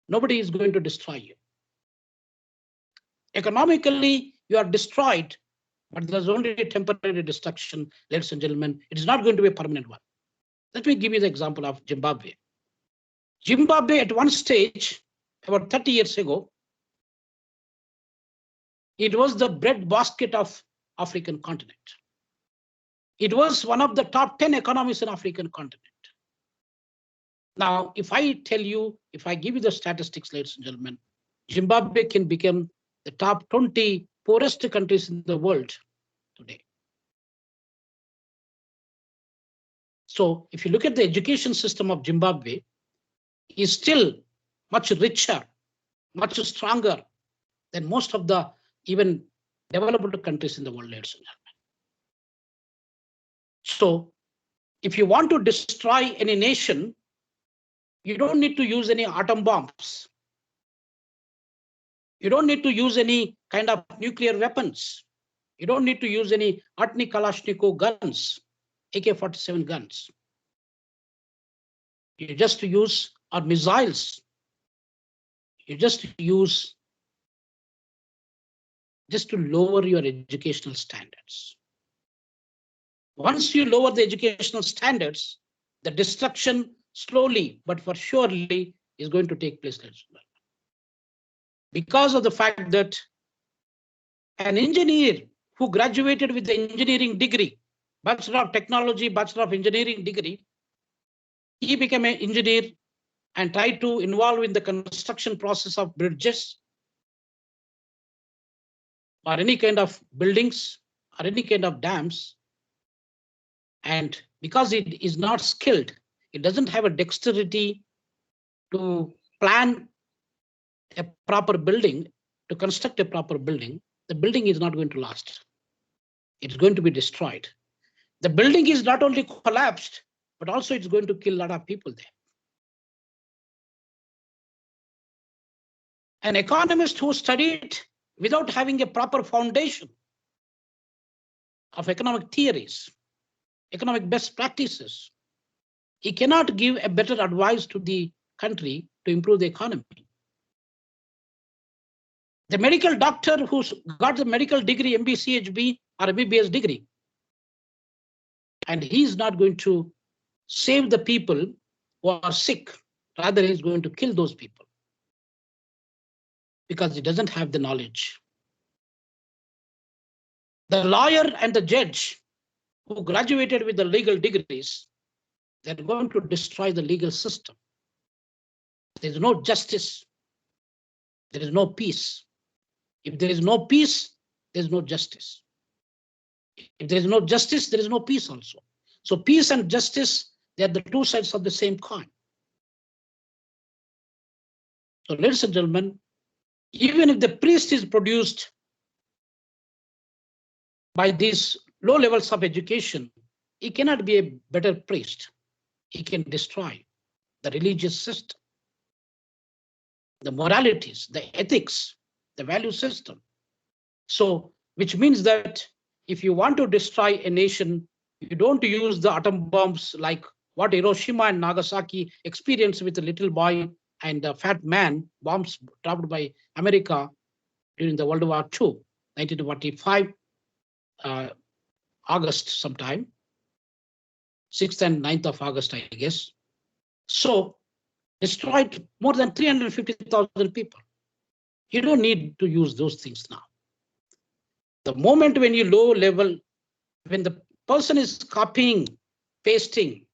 nobody is going to destroy you. Economically, you are destroyed, but there's only a temporary destruction, ladies and gentlemen. It is not going to be a permanent one. Let me give you the example of Zimbabwe. Zimbabwe, at one stage, about 30 years ago, it was the breadbasket of African continent. It was one of the top 10 economies in African continent. Now, if I tell you, if I give you the statistics, ladies and gentlemen, Zimbabwe can become the top 20 poorest countries in the world today. So if you look at the education system of Zimbabwe, is still much richer, much stronger than most of the even developed countries in the world, ladies and gentlemen. So if you want to destroy any nation, you don't need to use any atom bombs. You don't need to use any kind of nuclear weapons. You don't need to use any Atni Kalashnikov guns, AK-47 guns. You just use our missiles. You just use just to lower your educational standards. Once you lower the educational standards, the destruction slowly but for surely is going to take place. Because of the fact that an engineer who graduated with the engineering degree, Bachelor of Technology, Bachelor of Engineering degree, he became an engineer and tried to involve in the construction process of bridges or any kind of buildings or any kind of dams. And because it is not skilled, it doesn't have a dexterity to plan a proper building, to construct a proper building, the building is not going to last. It's going to be destroyed. The building is not only collapsed, but also it's going to kill a lot of people there. An economist who studied without having a proper foundation of economic theories, economic best practices, he cannot give a better advice to the country to improve the economy. The medical doctor who's got the medical degree, MBCHB or MBBS degree, and he's not going to save the people who are sick, rather he's going to kill those people because he doesn't have the knowledge. The lawyer and the judge who graduated with the legal degrees, they're going to destroy the legal system. There's no justice. There is no peace. If there is no peace, there's no justice. If there is no justice, there is no peace also. So peace and justice, they are the two sides of the same coin. So ladies and gentlemen, even if the priest is produced by these low levels of education, he cannot be a better priest. He can destroy the religious system, the moralities, the ethics, the value system. So, which means that if you want to destroy a nation, you don't use the atom bombs like what Hiroshima and Nagasaki experienced with a little boy and a fat man, bombs dropped by America during the World War II, 1945, August sometime, 6th and 9th of August, I guess. So destroyed more than 350,000 people. You don't need to use those things now. The moment when you low level, when the person is copying, pasting,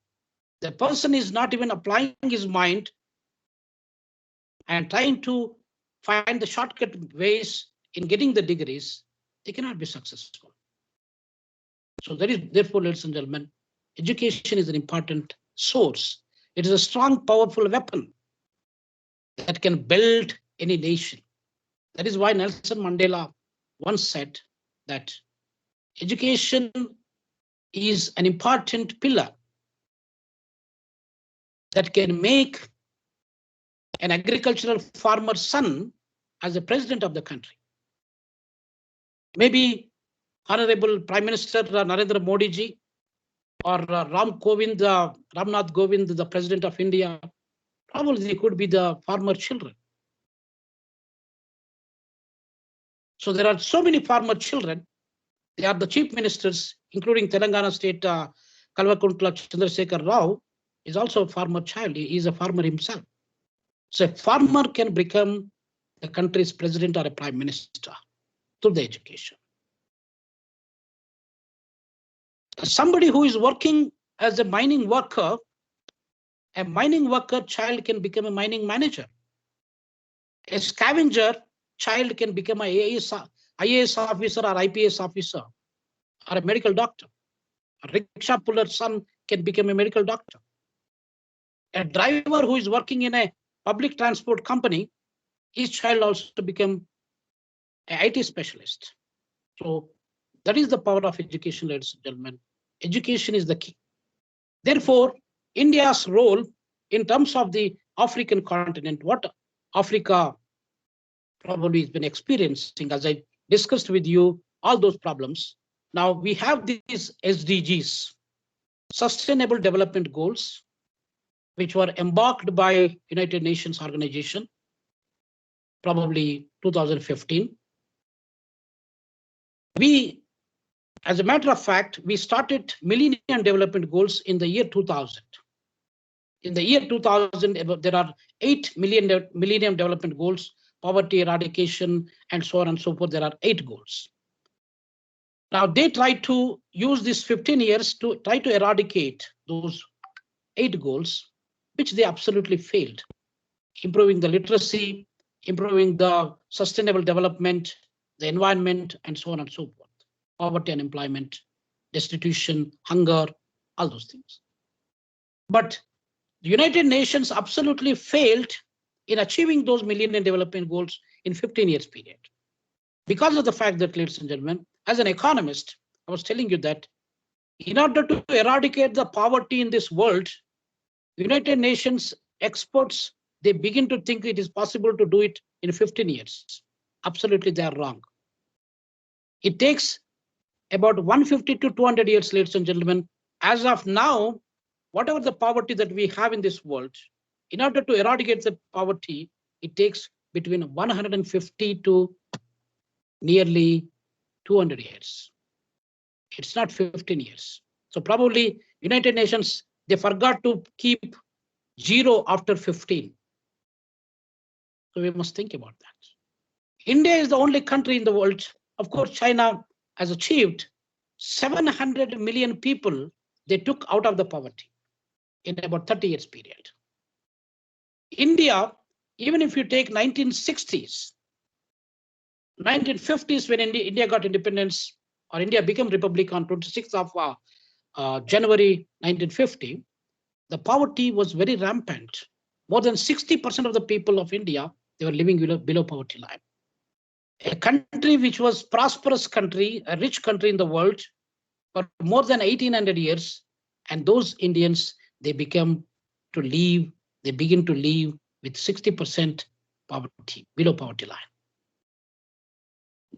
the person is not even applying his mind and trying to find the shortcut ways in getting the degrees, they cannot be successful. So that is, therefore, ladies and gentlemen, education is an important source. It is a strong, powerful weapon that can build any nation. That is why Nelson Mandela once said that education is an important pillar that can make an agricultural farmer's son as the president of the country. Maybe Honorable Prime Minister Narendra Modi ji or Ramnath Kovind, the President of India, probably they could be the farmer children. So there are so many farmer children. They are the chief ministers, including Telangana State Kalvakuntla Chandrasekhar Rao is also a farmer child. He is a farmer himself. So a farmer can become the country's president or a prime minister through the education. Somebody who is working as a mining worker child can become a mining manager. A scavenger child can become an IAS officer or IPS officer or a medical doctor. A rickshaw puller's son can become a medical doctor. A driver who is working in a public transport company, his child also become an IT specialist. So that is the power of education, ladies and gentlemen. Education is the key. Therefore, India's role in terms of the African continent, what Africa probably has been experiencing, as I discussed with you, all those problems. Now we have these SDGs, Sustainable Development Goals, which were embarked by United Nations Organization, probably 2015. We, as a matter of fact, we started Millennium Development Goals in the year 2000. In the year 2000, there are 8 Millennium Development Goals, poverty eradication, and so on and so forth. There are 8 goals. Now they try to use these 15 years to try to eradicate those 8 goals, which they absolutely failed. Improving the literacy, improving the sustainable development, the environment, and so on and so forth. Poverty, unemployment, destitution, hunger, all those things. But the United Nations absolutely failed in achieving those Millennium Development Goals in 15 years period. Because of the fact that, ladies and gentlemen, as an economist, I was telling you that in order to eradicate the poverty in this world, United Nations experts, they begin to think it is possible to do it in 15 years. Absolutely, they are wrong. It takes about 150 to 200 years, ladies and gentlemen. As of now, whatever the poverty that we have in this world, in order to eradicate the poverty, it takes between 150 to nearly 200 years. It's not 15 years. So probably United Nations, they forgot to keep 0 after 15. So we must think about that. India is the only country in the world. Of course, China has achieved 700 million people they took out of the poverty in about 30 years period. India, even if you take 1960s, 1950s when India got independence, or India became republic on 26th of January 1950, the poverty was very rampant. More than 60% of the people of India, they were living below poverty line. A country which was prosperous country, a rich country in the world for more than 1800 years, and those Indians, they begin to live with 60% poverty, below poverty line.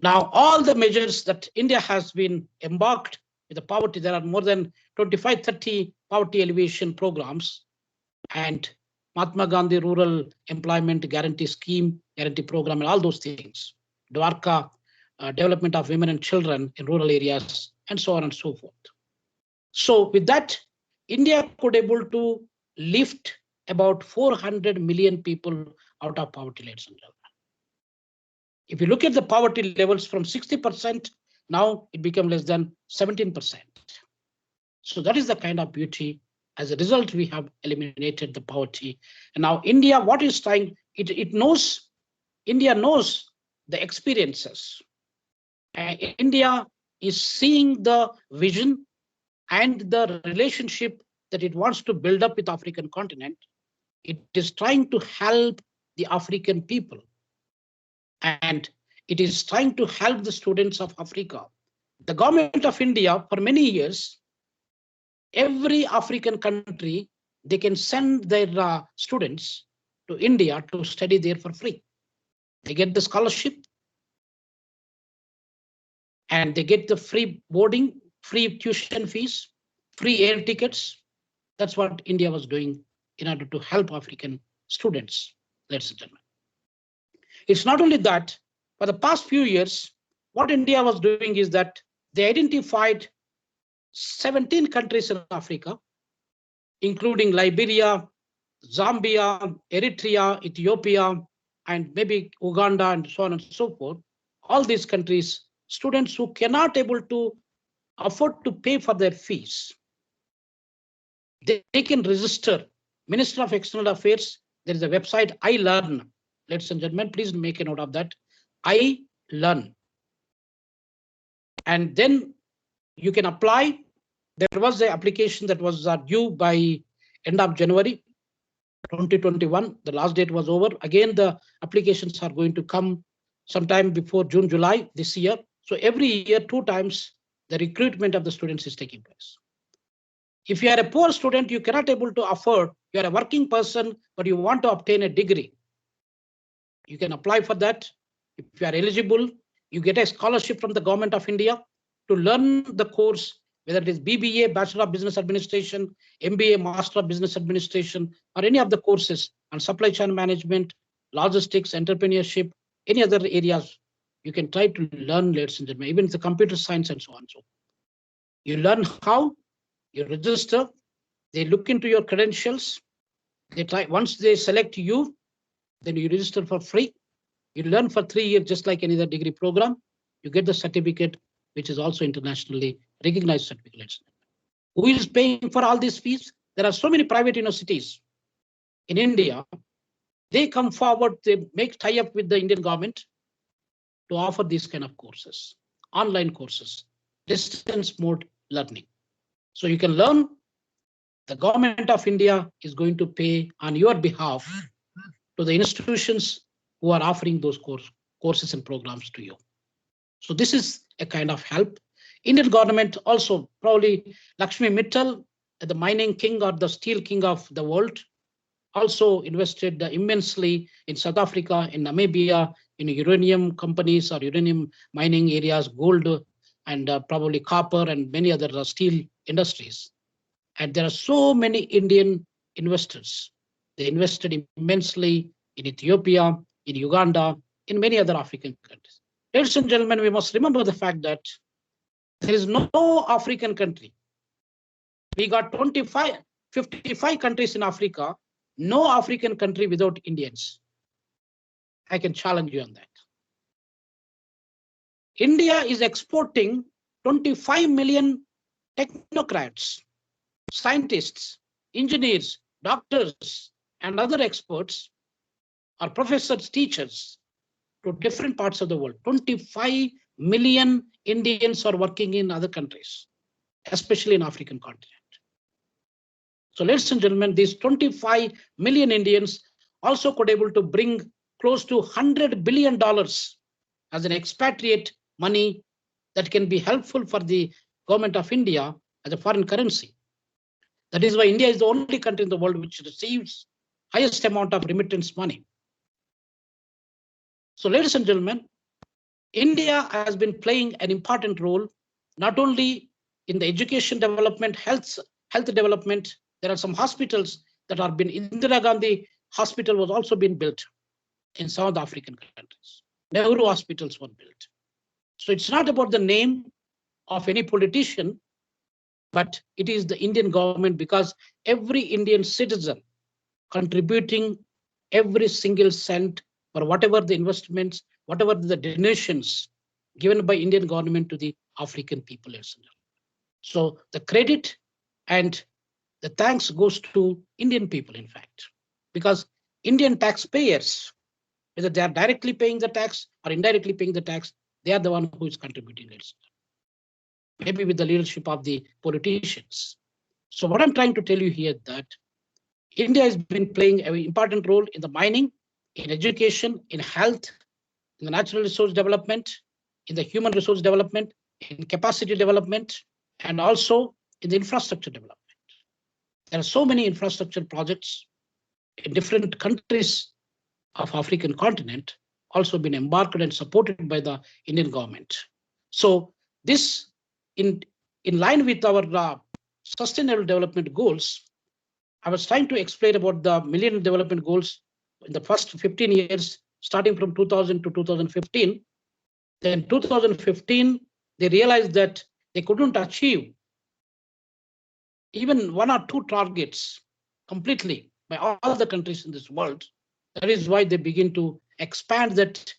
Now, all the measures that India has been embarked with the poverty, there are more than 25, 30 poverty alleviation programs, and Mahatma Gandhi Rural Employment Guarantee Scheme, Guarantee Program, and all those things. Dwarka, development of women and children in rural areas, and so on and so forth. So with that, India could able to lift about 400 million people out of poverty, ladies and gentlemen. If you look at the poverty levels from 60%, now it became less than 17%. So that is the kind of beauty. As a result, we have eliminated the poverty. And now India, what is trying, it knows, India knows the experiences. India is seeing the vision and the relationship that it wants to build up with African continent. It is trying to help the African people. And it is trying to help the students of Africa. The government of India, for many years, every African country, they can send their students to India to study there for free. They get the scholarship and they get the free boarding, free tuition fees, free air tickets. That's what India was doing in order to help African students, ladies and gentlemen. It's not only that, for the past few years, what India was doing is that they identified 17 countries in Africa, including Liberia, Zambia, Eritrea, Ethiopia, and maybe Uganda, and so on and so forth. All these countries, students who cannot able to afford to pay for their fees, they can register. Minister of External Affairs, there is a website, I Learn. Ladies and gentlemen, please make a note of that. I Learn. And then you can apply. There was an application that was due by end of January 2021. The last date was over. Again, the applications are going to come sometime before June, July this year. So every year, 2 times, the recruitment of the students is taking place. If you are a poor student, you cannot able to afford, you are a working person, but you want to obtain a degree, you can apply for that. If you are eligible, you get a scholarship from the government of India to learn the course, whether it is BBA, Bachelor of Business Administration, MBA, Master of Business Administration, or any of the courses on supply chain management, logistics, entrepreneurship, any other areas. You can try to learn, ladies and gentlemen, even the computer science and so on. So you learn how, you register, they look into your credentials, they try, once they select you, then you register for free. You learn for 3 years, just like any other degree program. You get the certificate, which is also internationally recognized certificate. Who is paying for all these fees? There are so many private universities in India. They come forward, they make tie-up with the Indian government to offer these kind of courses, online courses, distance mode learning. So you can learn. The government of India is going to pay on your behalf to the institutions who are offering those courses and programs to you. So this is a kind of help. Indian government also, probably Lakshmi Mittal, the mining king or the steel king of the world, also invested immensely in South Africa, in Namibia, in uranium companies or uranium mining areas, gold and probably copper and many other steel industries. And there are so many Indian investors. They invested immensely in Ethiopia, in Uganda, in many other African countries. Ladies and gentlemen, we must remember the fact that there is no African country. We got 55 countries in Africa, no African country without Indians. I can challenge you on that. India is exporting 25 million technocrats, scientists, engineers, doctors, and other experts, or professors, teachers, to different parts of the world. 25 million Indians are working in other countries, especially in African continent. So ladies and gentlemen, these 25 million Indians also could able to bring close to $100 billion as an expatriate money that can be helpful for the government of India as a foreign currency. That is why India is the only country in the world which receives highest amount of remittance money. So ladies and gentlemen, India has been playing an important role, not only in the education development, health development. There are some hospitals that are been, Indira Gandhi Hospital was also being built in South African countries. Nehru hospitals were built. So it's not about the name of any politician, but it is the Indian government, because every Indian citizen contributing every single cent for whatever the investments, whatever the donations given by Indian government to the African people. So the credit and the thanks goes to Indian people, in fact, because Indian taxpayers, whether they are directly paying the tax or indirectly paying the tax, they are the one who is contributing it. Maybe with the leadership of the politicians. So what I'm trying to tell you here that India has been playing an important role in the mining, in education, in health, in the natural resource development, in the human resource development, in capacity development, and also in the infrastructure development. There are so many infrastructure projects in different countries of African continent also been embarked and supported by the Indian government. So this, in line with our sustainable development goals, I was trying to explain about the Millennium Development Goals in the first 15 years, starting from 2000 to 2015. Then 2015, they realized that they couldn't achieve even one or two targets completely by all the countries in this world. That is why they begin to expand that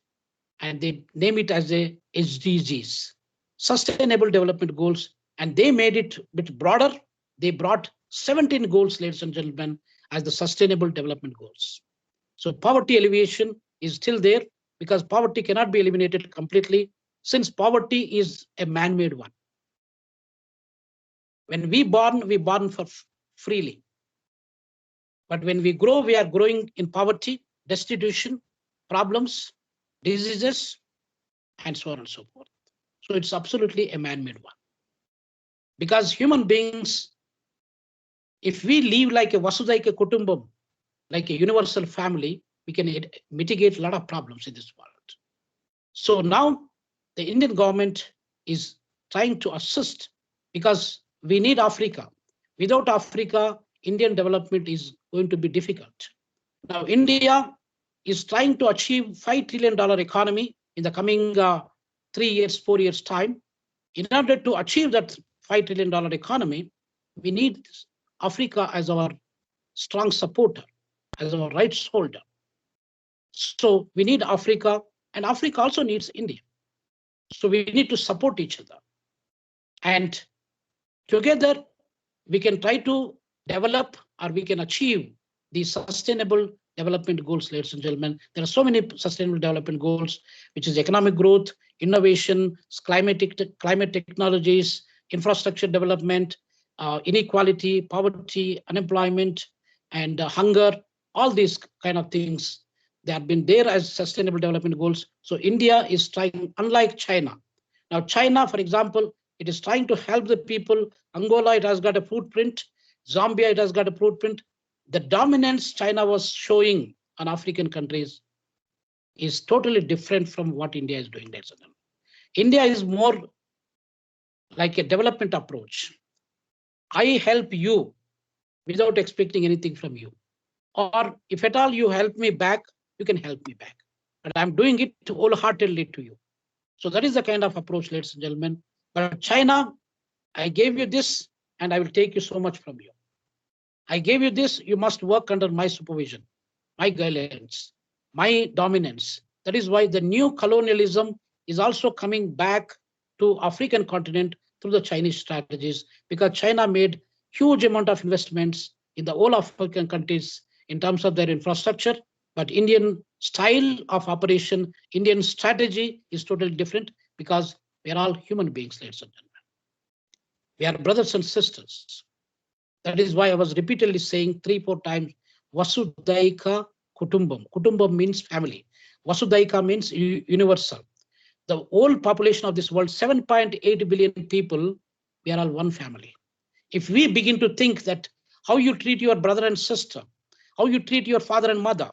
and they name it as a SDGs, Sustainable Development Goals, and they made it a bit broader. They brought 17 goals, ladies and gentlemen, as the Sustainable Development Goals. So poverty alleviation is still there because poverty cannot be eliminated completely since poverty is a man-made one. When we born for freely. But when we grow, we are growing in poverty, destitution, problems, diseases, and so on and so forth. So it's absolutely a man-made one. Because human beings, if we live like a Vasudhaika Kutumbam, like a universal family, we can mitigate a lot of problems in this world. So now the Indian government is trying to assist because we need Africa. Without Africa, Indian development is going to be difficult. Now, India is trying to achieve $5 trillion economy in the coming 3 years, 4 years time. In order to achieve that $5 trillion economy, we need Africa as our strong supporter, as our rights holder. So we need Africa, and Africa also needs India. So we need to support each other. And together, we can try to develop or we can achieve the sustainable development goals, ladies and gentlemen. There are so many sustainable development goals, which is economic growth, innovation, climate technologies, infrastructure development, inequality, poverty, unemployment, and hunger, all these kind of things. They have been there as sustainable development goals. So India is trying, unlike China. Now, China, for example, it is trying to help the people. Angola, it has got a footprint. Zambia, it has got a footprint. The dominance China was showing on African countries is totally different from what India is doing. India is more like a development approach. I help you without expecting anything from you. Or if at all you help me back, you can help me back. But I'm doing it wholeheartedly to you. So that is the kind of approach, ladies and gentlemen. But China, I gave you this and I will take you so much from you. I gave you this, you must work under my supervision, my guidelines, my dominance. That is why the new colonialism is also coming back to African continent through the Chinese strategies, because China made huge amount of investments in the all African countries in terms of their infrastructure. But Indian style of operation, Indian strategy is totally different because we are all human beings, ladies and gentlemen. We are brothers and sisters. That is why I was repeatedly saying 3-4 times, Vasudhaika Kutumbam. Kutumbam means family. Vasudhaika means universal. The whole population of this world, 7.8 billion people, we are all one family. If we begin to think that how you treat your brother and sister, how you treat your father and mother,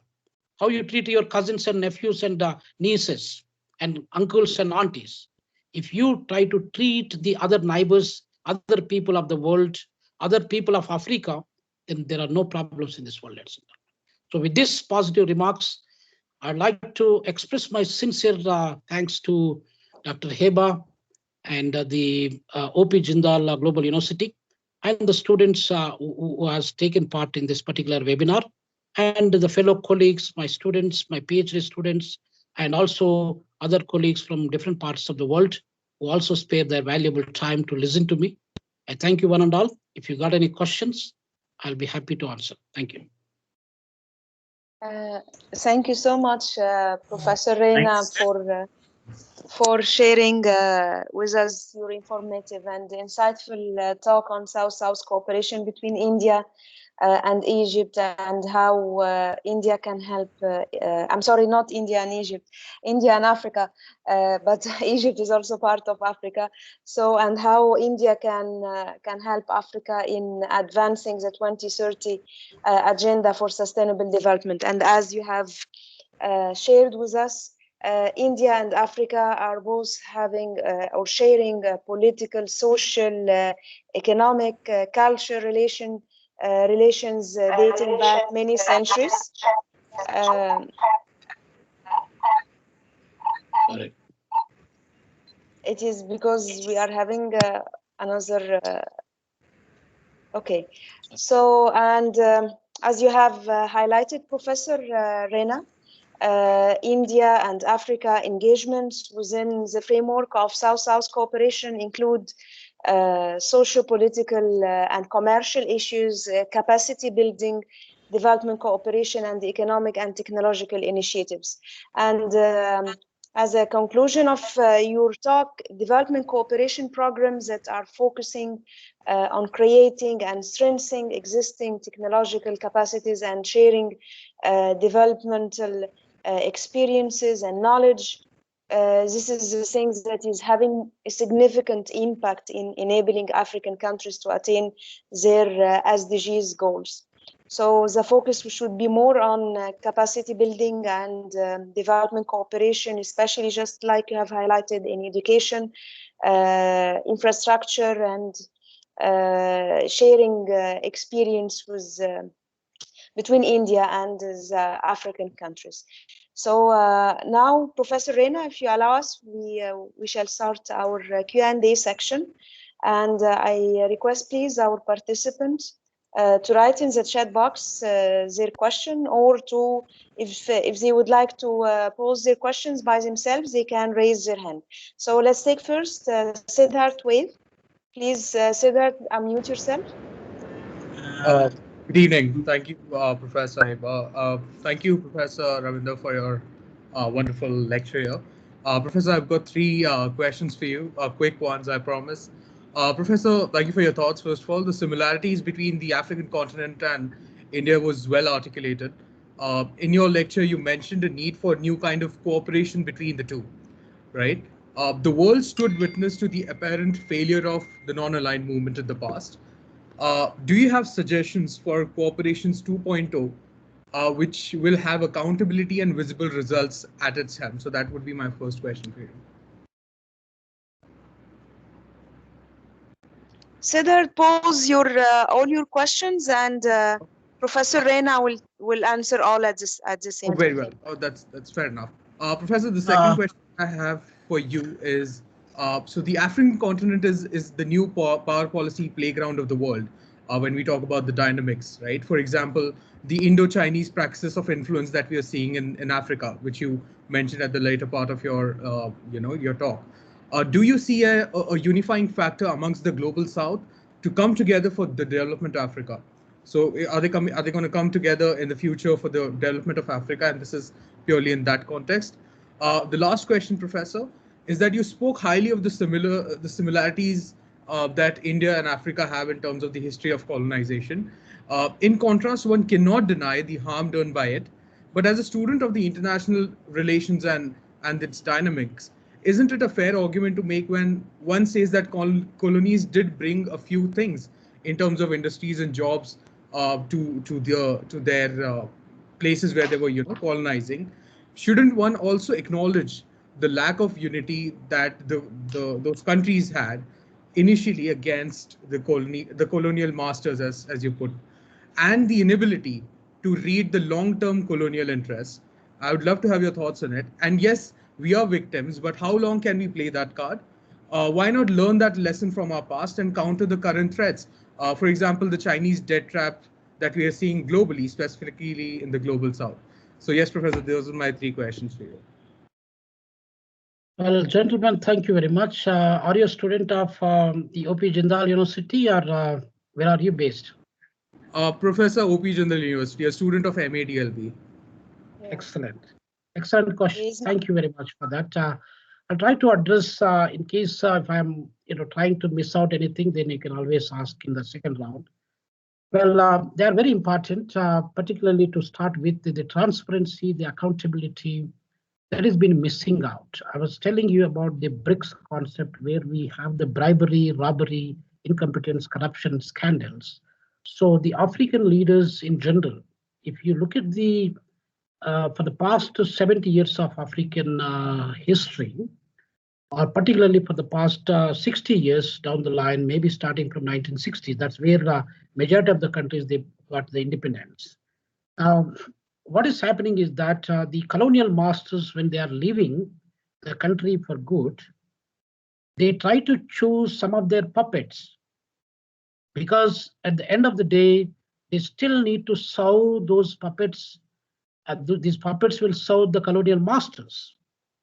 how you treat your cousins and nephews and nieces and uncles and aunties, if you try to treat the other neighbors, other people of the world, other people of Africa, then there are no problems in this world. So with this positive remarks, I'd like to express my sincere thanks to Dr. Heba and the OP Jindal Global University and the students who has taken part in this particular webinar, and the fellow colleagues, my students, my PhD students, and also other colleagues from different parts of the world who also spare their valuable time to listen to me. I thank you one and all. If you got any questions, I'll be happy to answer. Thank you. Thank you so much, Professor Rena, for sharing with us your informative and insightful talk on South-South cooperation between India and Egypt, and how India can help. I'm sorry, not India and Egypt, India and Africa, but Egypt is also part of Africa. So, and how India can help Africa in advancing the 2030 agenda for sustainable development. And as you have shared with us, India and Africa are both having or sharing political, social, economic, culture relations dating back many centuries. It is because we are having another. Okay, so and as you have highlighted, Professor Rena, India and Africa engagements within the framework of South-South cooperation include socio-political and commercial issues, capacity building, development cooperation, and economic and technological initiatives. And as a conclusion of your talk, development cooperation programs that are focusing on creating and strengthening existing technological capacities and sharing developmental experiences and knowledge. This is the things that is having a significant impact in enabling African countries to attain their SDGs goals. So the focus should be more on capacity building and development cooperation, especially just like you have highlighted in education, infrastructure, and sharing experience with between India and the African countries. So now, Professor Rena, if you allow us, we shall start our Q&A section. And I request, please, our participants to write in the chat box their question, or to, if they would like to pose their questions by themselves, they can raise their hand. So let's take first Siddharth Wave. Please, Siddharth, unmute yourself. Good evening. Thank you, Professor Heba. Thank you, Professor Ravinder, for your wonderful lecture here. Professor, I've got three questions for you, quick ones, I promise. Professor, thank you for your thoughts. First of all, the similarities between the African continent and India was well articulated. In your lecture, you mentioned a need for a new kind of cooperation between the two, right? The world stood witness to the apparent failure of the non-aligned movement in the past. Do you have suggestions for Cooperations 2.0, which will have accountability and visible results at its helm? So that would be my first question for you. Siddharth, pose your all your questions, and Professor Rena will answer all at the same time. Very well. Oh, that's fair enough. Professor, the second question I have for you is, so the African continent is the new power policy playground of the world. When we talk about the dynamics, right? For example, the Indo-Chinese praxis of influence that we are seeing in Africa, which you mentioned at the later part of your your talk. Do you see a unifying factor amongst the global South to come together for the development of Africa? So are they going to come together in the future for the development of Africa? And this is purely in that context. The last question, Professor, is that you spoke highly of the similarities that India and Africa have in terms of the history of colonization. In contrast, one cannot deny the harm done by it. But as a student of the international relations and its dynamics, isn't it a fair argument to make when one says that colonies did bring a few things in terms of industries and jobs to their places where they were colonizing? Shouldn't one also acknowledge the lack of unity that those countries had initially against the colonial masters, as you put, and the inability to read the long-term colonial interests? I would love to have your thoughts on it. And yes, we are victims, but how long can we play that card? Why not learn that lesson from our past and counter the current threats? For example, the Chinese debt trap that we are seeing globally, specifically in the global South. So yes, Professor, those are my three questions for you. Well, gentlemen, thank you very much. Are you a student of the OP Jindal University, or where are you based? Professor O.P. Jindal University, a student of MADLB. Yeah. Excellent. Excellent question. Yes, Thank you very much for that. I'll try to address in case if I'm trying to miss out anything, then you can always ask in the second round. Well, they are very important, particularly to start with the transparency, the accountability that has been missing out. I was telling you about the Brics concept where we have the bribery, robbery, incompetence, corruption scandals. So the African leaders in general, if you look at the for the past 70 years of African history, or particularly for the past 60 years down the line, maybe starting from 1960s, that's where majority of the countries they got the independence. Now, what is happening is that the colonial masters, when they are leaving the country for good, they try to choose some of their puppets, because at the end of the day, they still need to serve those puppets. These puppets will serve the colonial masters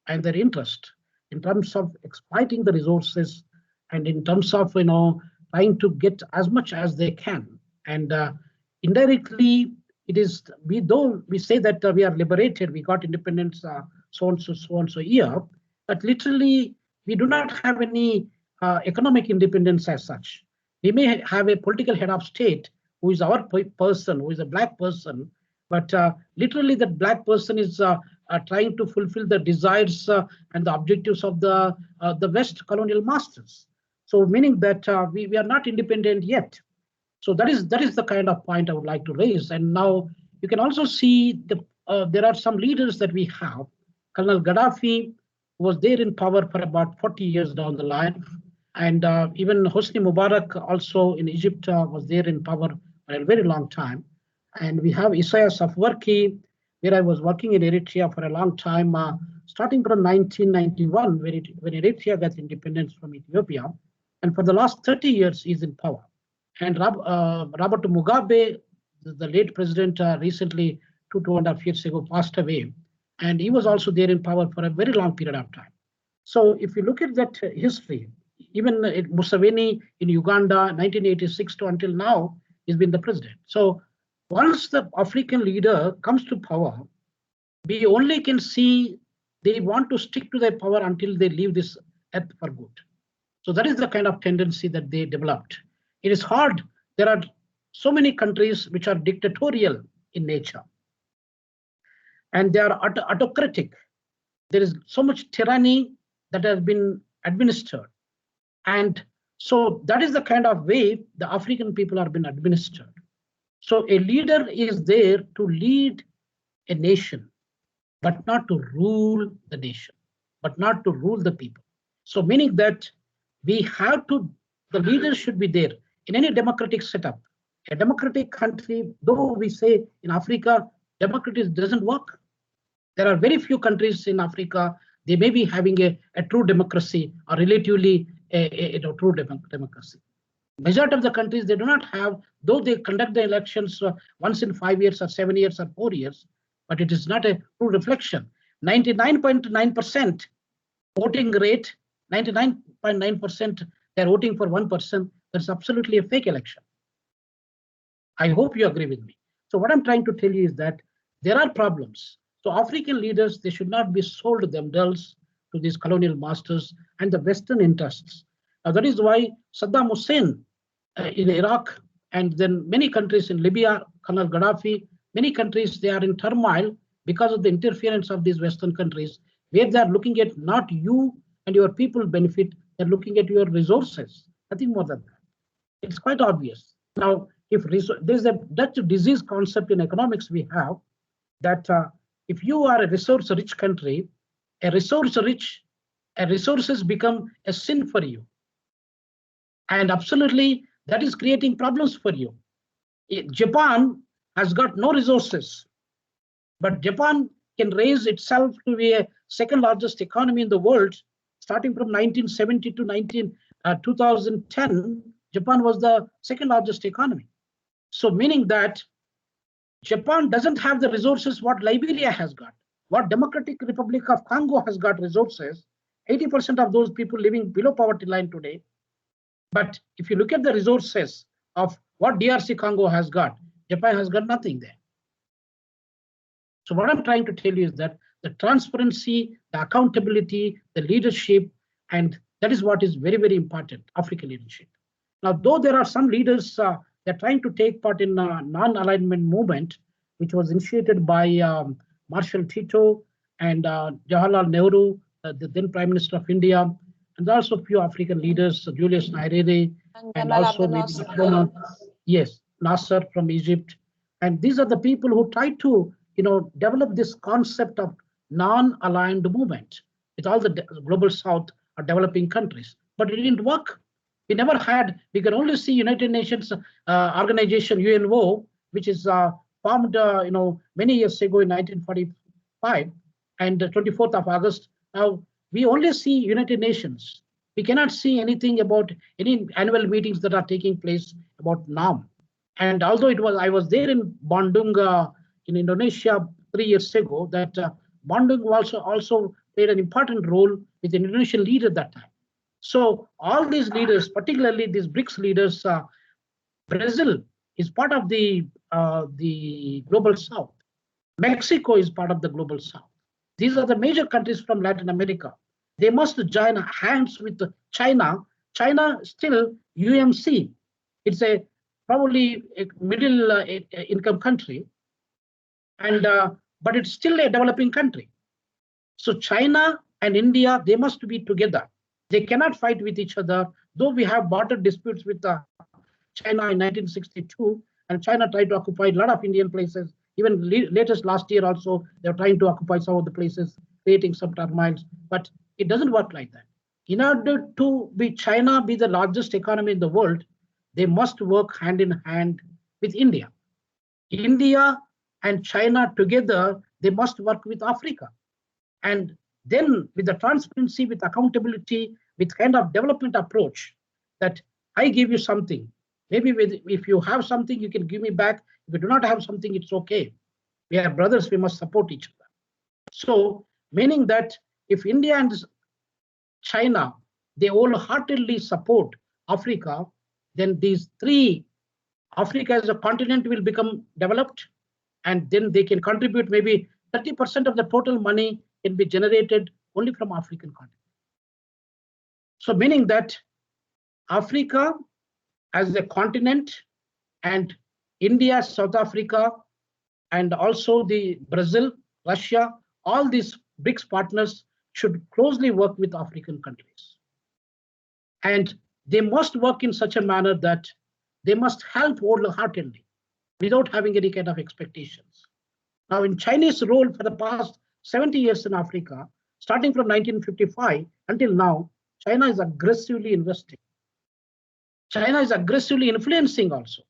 and their interest in terms of exploiting the resources and in terms of trying to get as much as they can. And indirectly, it is though we say that we are liberated, we got independence so and so year, but literally we do not have any economic independence as such. We may have a political head of state who is our person, who is a black person, but literally that black person is trying to fulfill the desires and the objectives of the West colonial masters. So meaning that we are not independent yet. So that is the kind of point I would like to raise. And now you can also see there are some leaders that we have. Colonel Gaddafi was there in power for about 40 years down the line. And even Hosni Mubarak also in Egypt was there in power for a very long time. And we have Isaias Afwerki, where I was working in Eritrea for a long time, starting from 1991, when Eritrea got independence from Ethiopia. And for the last 30 years, he's in power. And Robert Mugabe, the late president, recently, 2.5 years ago, passed away. And he was also there in power for a very long period of time. So if you look at that history, even Museveni in Uganda, 1986 to until now, he's been the president. So once the African leader comes to power, we only can see they want to stick to their power until they leave this earth for good. So that is the kind of tendency that they developed. It is hard. There are so many countries which are dictatorial in nature, and they are autocratic. There is so much tyranny that has been administered. And so that is the kind of way the African people are being administered. So a leader is there to lead a nation, but not to rule the nation, but not to rule the people. So meaning that we have to, the leaders should be there in any democratic setup. A democratic country, though we say in Africa, democracy doesn't work. There are very few countries in Africa, they may be having a true democracy or relatively a true democracy. Majority of the countries, they do not have, though they conduct the elections once in 5 years or 7 years or 4 years, but it is not a true reflection. 99.9% voting rate, 99.9% they're voting for one person. That's absolutely a fake election. I hope you agree with me. So what I'm trying to tell you is that there are problems. So African leaders, they should not be sold themselves to these colonial masters and the Western interests. Now that is why Saddam Hussein in Iraq, and then many countries in Libya, Colonel Gaddafi, many countries, they are in turmoil because of the interference of these Western countries, where they are looking at not you and your people benefit, they're looking at your resources, nothing more than that. It's quite obvious. Now, if there's a Dutch disease concept in economics we have, that if you are a resource-rich country, resources become a sin for you. And absolutely, that is creating problems for you. Japan has got no resources, but Japan can raise itself to be a second largest economy in the world. Starting from 1970 to 2010, Japan was the second largest economy. So meaning that Japan doesn't have the resources what Liberia has got, what Democratic Republic of Congo has got resources, 80% of those people living below poverty line today. But if you look at the resources of what DRC Congo has got, Japan has got nothing there. So what I'm trying to tell you is that the transparency, the accountability, the leadership, and that is what is very, very important, African leadership. Now, though there are some leaders they're trying to take part in a non-alignment movement, which was initiated by Marshal Tito and Jawaharlal Nehru, the then Prime Minister of India, and also a few African leaders, Julius Nyerere, and also maybe yes, Nasser from Egypt. And these are the people who try to, develop this concept of non-aligned movement with all the global South or developing countries. But it didn't work. We never had, we can only see United Nations organization, UNO, which is formed, many years ago in 1945 and 24th of August. Now, we only see United Nations. We cannot see anything about any annual meetings that are taking place about NAM. And although I was there in Bandung in Indonesia 3 years ago, that Bandung also played an important role with the Indonesian leader at that time. So all these leaders, particularly these Brics leaders, Brazil is part of the global South. Mexico is part of the global South. These are the major countries from Latin America. They must join hands with China. China still UMC. It's probably a middle income country, and but it's still a developing country. So China and India, they must be together. They cannot fight with each other, though we have border disputes with China in 1962, and China tried to occupy a lot of Indian places. Even latest last year also, they're trying to occupy some of the places, creating some turmoils, but it doesn't work like that. In order to China be the largest economy in the world, they must work hand in hand with India. India and China together, they must work with Africa. And then with the transparency, with accountability, with kind of development approach, that I give you something. Maybe if you have something, you can give me back. If you do not have something, it's okay. We are brothers, we must support each other. So meaning that if India and China, they wholeheartedly support Africa, then these three, Africa as a continent will become developed, and then they can contribute maybe 30% of the total money can be generated only from African continent. So meaning that Africa as a continent and India, South Africa, and also the Brazil, Russia, all these BRICS partners should closely work with African countries. And they must work in such a manner that they must help wholeheartedly without having any kind of expectations. Now, in Chinese role for the past 70 years in Africa, starting from 1955 until now, China is aggressively investing. China is aggressively influencing also.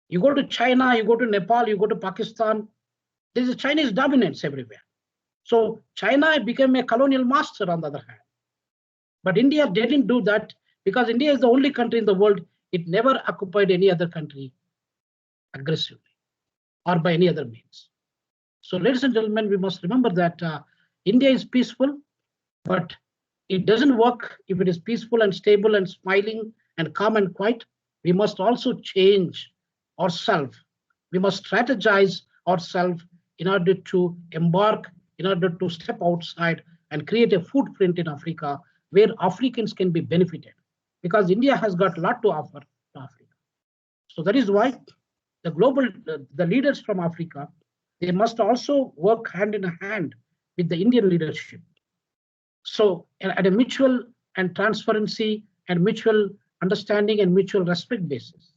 You go to China, you go to Nepal, you go to Pakistan, there's a Chinese dominance everywhere. So China became a colonial master on the other hand. But India didn't do that because India is the only country in the world, it never occupied any other country aggressively or by any other means. So ladies and gentlemen, we must remember that India is peaceful, but it doesn't work if it is peaceful and stable and smiling and calm and quiet. We must also change ourselves. We must strategize ourselves in order to embark, in order to step outside and create a footprint in Africa where Africans can be benefited, because India has got a lot to offer to Africa. So that is why the leaders from Africa, they must also work hand in hand with the Indian leadership. So at a mutual and transparency and mutual understanding and mutual respect basis,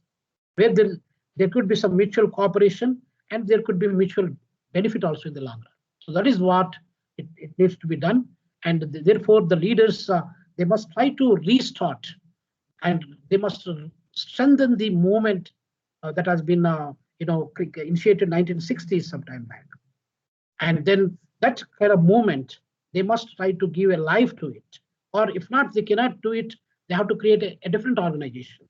where there could be some mutual cooperation and there could be mutual benefit also in the long run. So that is what it needs to be done. And therefore, the leaders, they must try to restart and they must strengthen the movement that has been initiated in 1960s sometime back. And then that kind of movement, they must try to give a life to it. Or if not, they cannot do it, they have to create a different organization.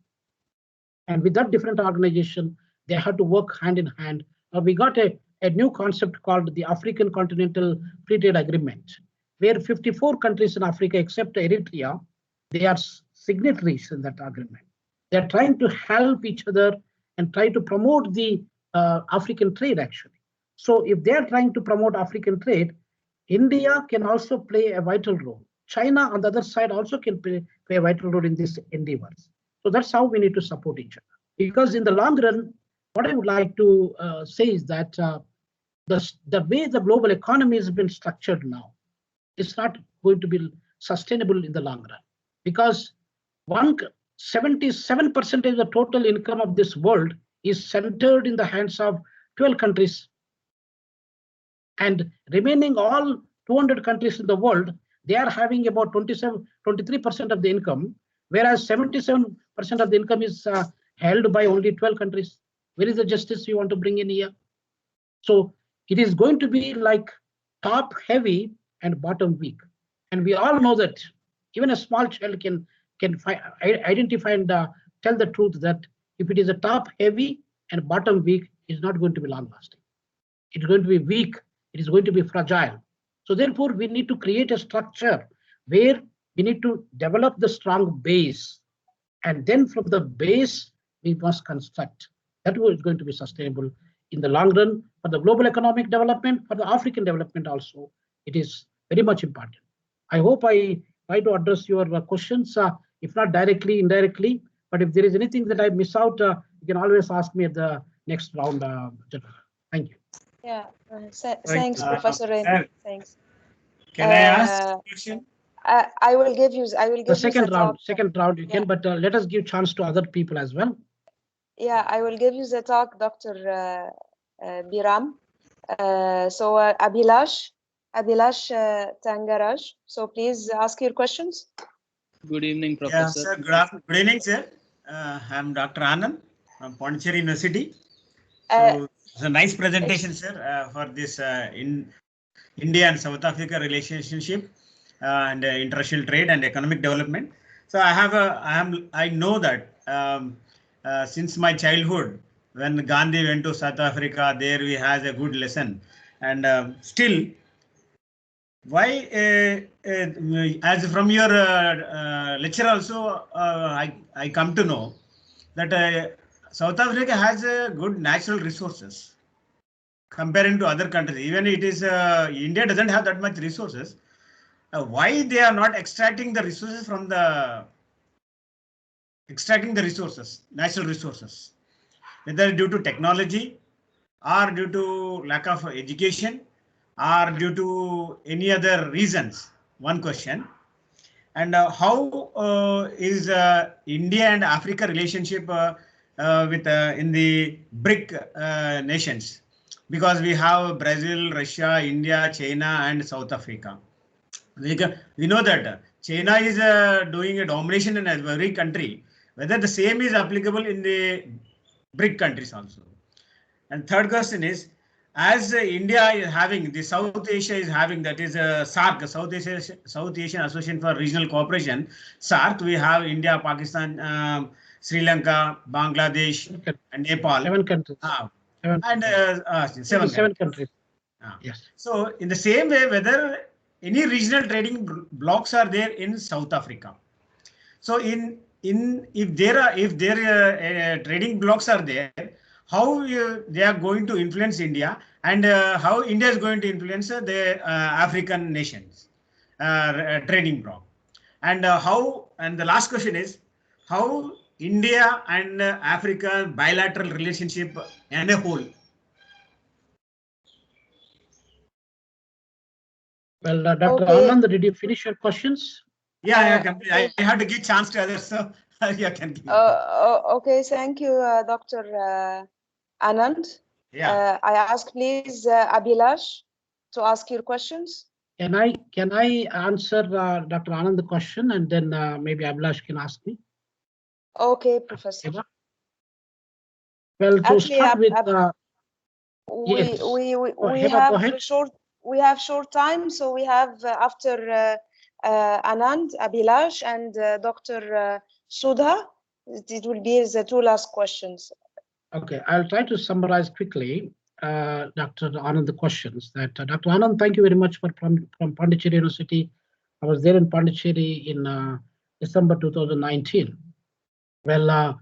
And with that different organization, they have to work hand in hand. We got a new concept called the African Continental Free Trade Agreement. where 54 countries in Africa, except Eritrea, they are signatories in that agreement. They are trying to help each other and try to promote the African trade, actually. So if they are trying to promote African trade, India can also play a vital role. China, on the other side, also can play a vital role in these endeavors. So that's how we need to support each other. Because in the long run, what I would like to say is that the way the global economy has been structured now, it's not going to be sustainable in the long run. Because 77% of the total income of this world is centered in the hands of 12 countries. And remaining all 200 countries in the world, they are having about 23% of the income, whereas 77% of the income is held by only 12 countries. Where is the justice you want to bring in here? So it is going to be like top heavy and bottom weak. And we all know that even a small child can identify and tell the truth that if it is a top heavy and bottom weak, it's not going to be long lasting. It's going to be weak. It is going to be fragile. So therefore, we need to create a structure where we need to develop the strong base. And then from the base, we must construct. That is going to be sustainable in the long run for the global economic development, for the African development also. It is very much important. I hope I try to address your questions, if not directly, indirectly. But if there is anything that I miss out, you can always ask me at the next round. Thank you. Yeah, thanks, Professor Rena. Thanks. Can I ask a question? I will give you. The second round you can, but let us give chance to other people as well. Yeah, I will give you the talk, Dr. Biram. So Abhilash Tangaraj. So please ask your questions. Good evening, Professor. Yeah, sir. Good evening, sir. I'm Dr. Anand from Pondicherry University. So it's a nice presentation, sir, for this in India and South Africa relationship and international trade and economic development. So I know that since my childhood, when Gandhi went to South Africa, there we had a good lesson, and still. Why, as from your lecture also, I come to know that South Africa has good natural resources comparing to other countries. Even it is India doesn't have that much resources. Why they are not extracting the resources from the natural resources, whether due to technology or due to lack of education, or due to any other reasons? One question. And how is India and Africa relationship with in the BRIC nations? Because we have Brazil, Russia, India, China, and South Africa. We know that China is doing a domination in every country. Whether the same is applicable in the BRIC countries also. And third question is, as India is having, the South Asia is having, that is SARC, South Asian Association for Regional Cooperation, SARC, we have India, Pakistan, Sri Lanka, Bangladesh, and Nepal. 7 countries. Seven countries. Yes. So in the same way, whether any regional trading blocks are there in South Africa. So if their trading blocks are there, how they are going to influence India, and how India is going to influence the African nations trading bloc, and and the last question is how India and Africa bilateral relationship and a whole. Well, Dr. Anand, did you finish your questions? Yeah, I had to give chance to others, so you can give. Okay, thank you, Dr. Anand. Yeah. I ask please Abhilash to ask your questions. Can I answer Dr. Anand the question, and then maybe Abhilash can ask me? Okay, Professor. Well, to actually, start with, yes. We have short time, so we have after Anand, Abhilash, and Dr. Sudha. It will be the 2 last questions. Okay, I'll try to summarize quickly. Dr. Anand the questions. That Dr. Anand, thank you very much for from Pondicherry University. I was there in Pondicherry in December 2019. Well,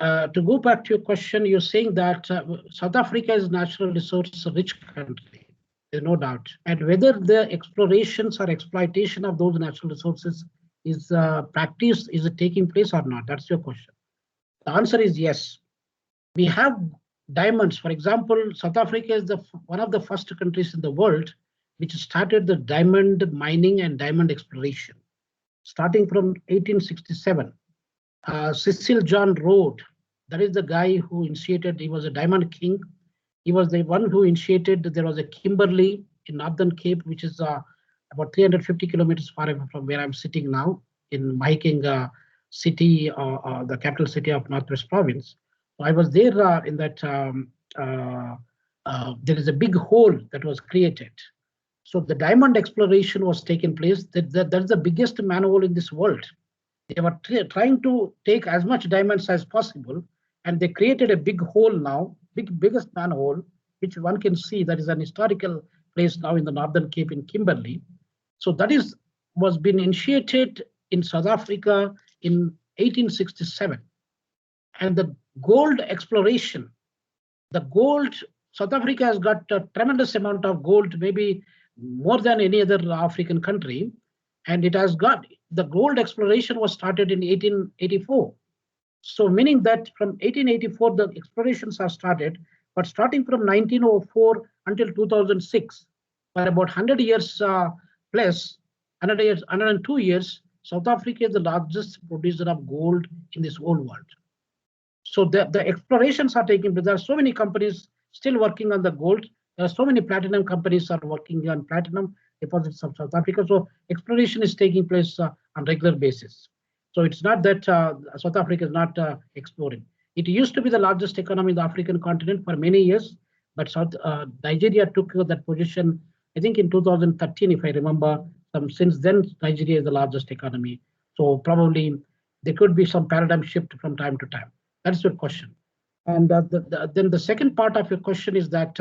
to go back to your question, you're saying that South Africa is natural resource rich country. There's no doubt. And whether the explorations or exploitation of those natural resources is practiced, is it taking place or not? That's your question. The answer is yes. We have diamonds. For example, South Africa is one of the first countries in the world which started the diamond mining and diamond exploration. Starting from 1867, Cecil John Road, that is the guy who initiated, he was a diamond king. He was the one who initiated, there was a Kimberley in Northern Cape, which is about 350 kilometers far away from where I'm sitting now in Mahikeng city, the capital city of Northwest Province. So I was there in that, there is a big hole that was created. So the diamond exploration was taking place. That's the biggest manhole in this world. They were trying to take as much diamonds as possible, and they created a big hole now, biggest manhole, which one can see that is an historical place now in the Northern Cape in Kimberley. So that was been initiated in South Africa in 1867. And the gold exploration, South Africa has got a tremendous amount of gold, maybe more than any other African country. And it has got, the gold exploration was started in 1884. So meaning that from 1884, the explorations are started, but starting from 1904 until 2006, for about 100 years plus, 102 years, South Africa is the largest producer of gold in this whole world. So the explorations are taking place. There are so many companies still working on the gold. There are so many platinum companies are working on platinum deposits of South Africa. So exploration is taking place on regular basis. So it's not that South Africa is not exploring. It used to be the largest economy in the African continent for many years, but Nigeria took that position, I think in 2013, if I remember. Since then, Nigeria is the largest economy. So probably there could be some paradigm shift from time to time. That's your question. And then the second part of your question is that,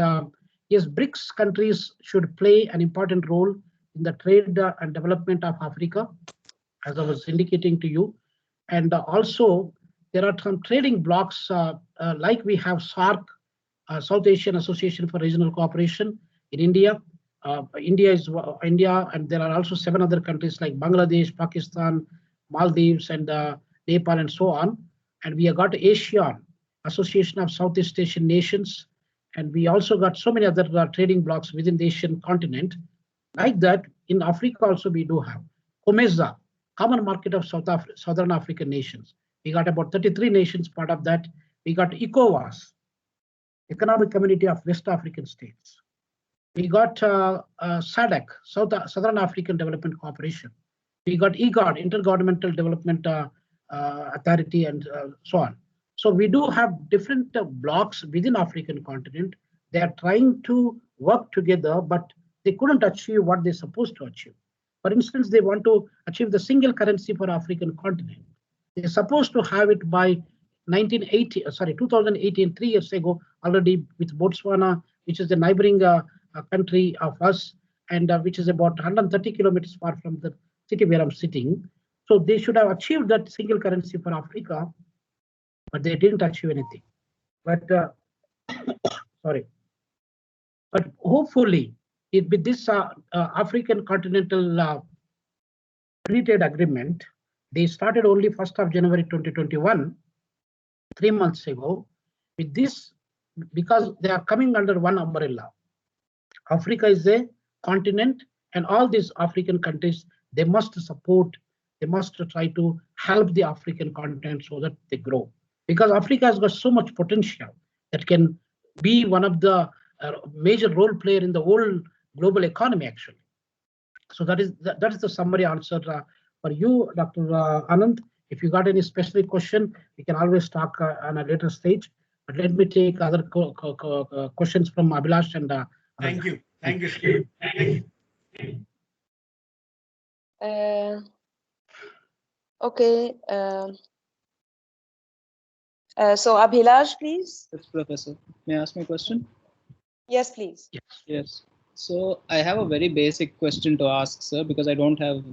yes, BRICS countries should play an important role in the trade and development of Africa, as I was indicating to you. And also, there are some trading blocks, like we have SARC, South Asian Association for Regional Cooperation in India. India, and there are also 7 other countries like Bangladesh, Pakistan, Maldives, and Nepal, and so on. And we have got ASEAN, Association of Southeast Asian Nations, and we also got so many other trading blocks within the Asian continent. Like that, in Africa also we do have COMESA, Common Market of Southern African Nations. We got about 33 nations part of that. We got ECOWAS, Economic Community of West African States. We got SADC, Southern African Development Cooperation. We got IGAD, Intergovernmental Development Authority, and so on. So we do have different blocks within African continent. They are trying to work together, but they couldn't achieve what they're supposed to achieve. For instance, they want to achieve the single currency for African continent. They're supposed to have it by 2018, 3 years ago, already with Botswana, which is the neighboring country of us, and which is about 130 kilometers far from the city where I'm sitting. So they should have achieved that single currency for Africa, but they didn't achieve anything. But sorry. But hopefully, with this African continental free trade agreement, they started only 1st of January 2021, 3 months ago. With this, because they are coming under one umbrella. Africa is a continent, and all these African countries, they must support, they must try to help the African continent so that they grow. Because Africa has got so much potential that can be one of the major role player in the whole global economy, actually. So that is the summary answer for you, Dr. Anand. If you got any specific question, we can always talk on a later stage. But let me take other questions from Abhilash and. Thank you. Thank you, Steve. Okay. So Abhilash, please. Yes, Professor. May I ask my question? Yes, please. Yes. So I have a very basic question to ask, sir, because I don't have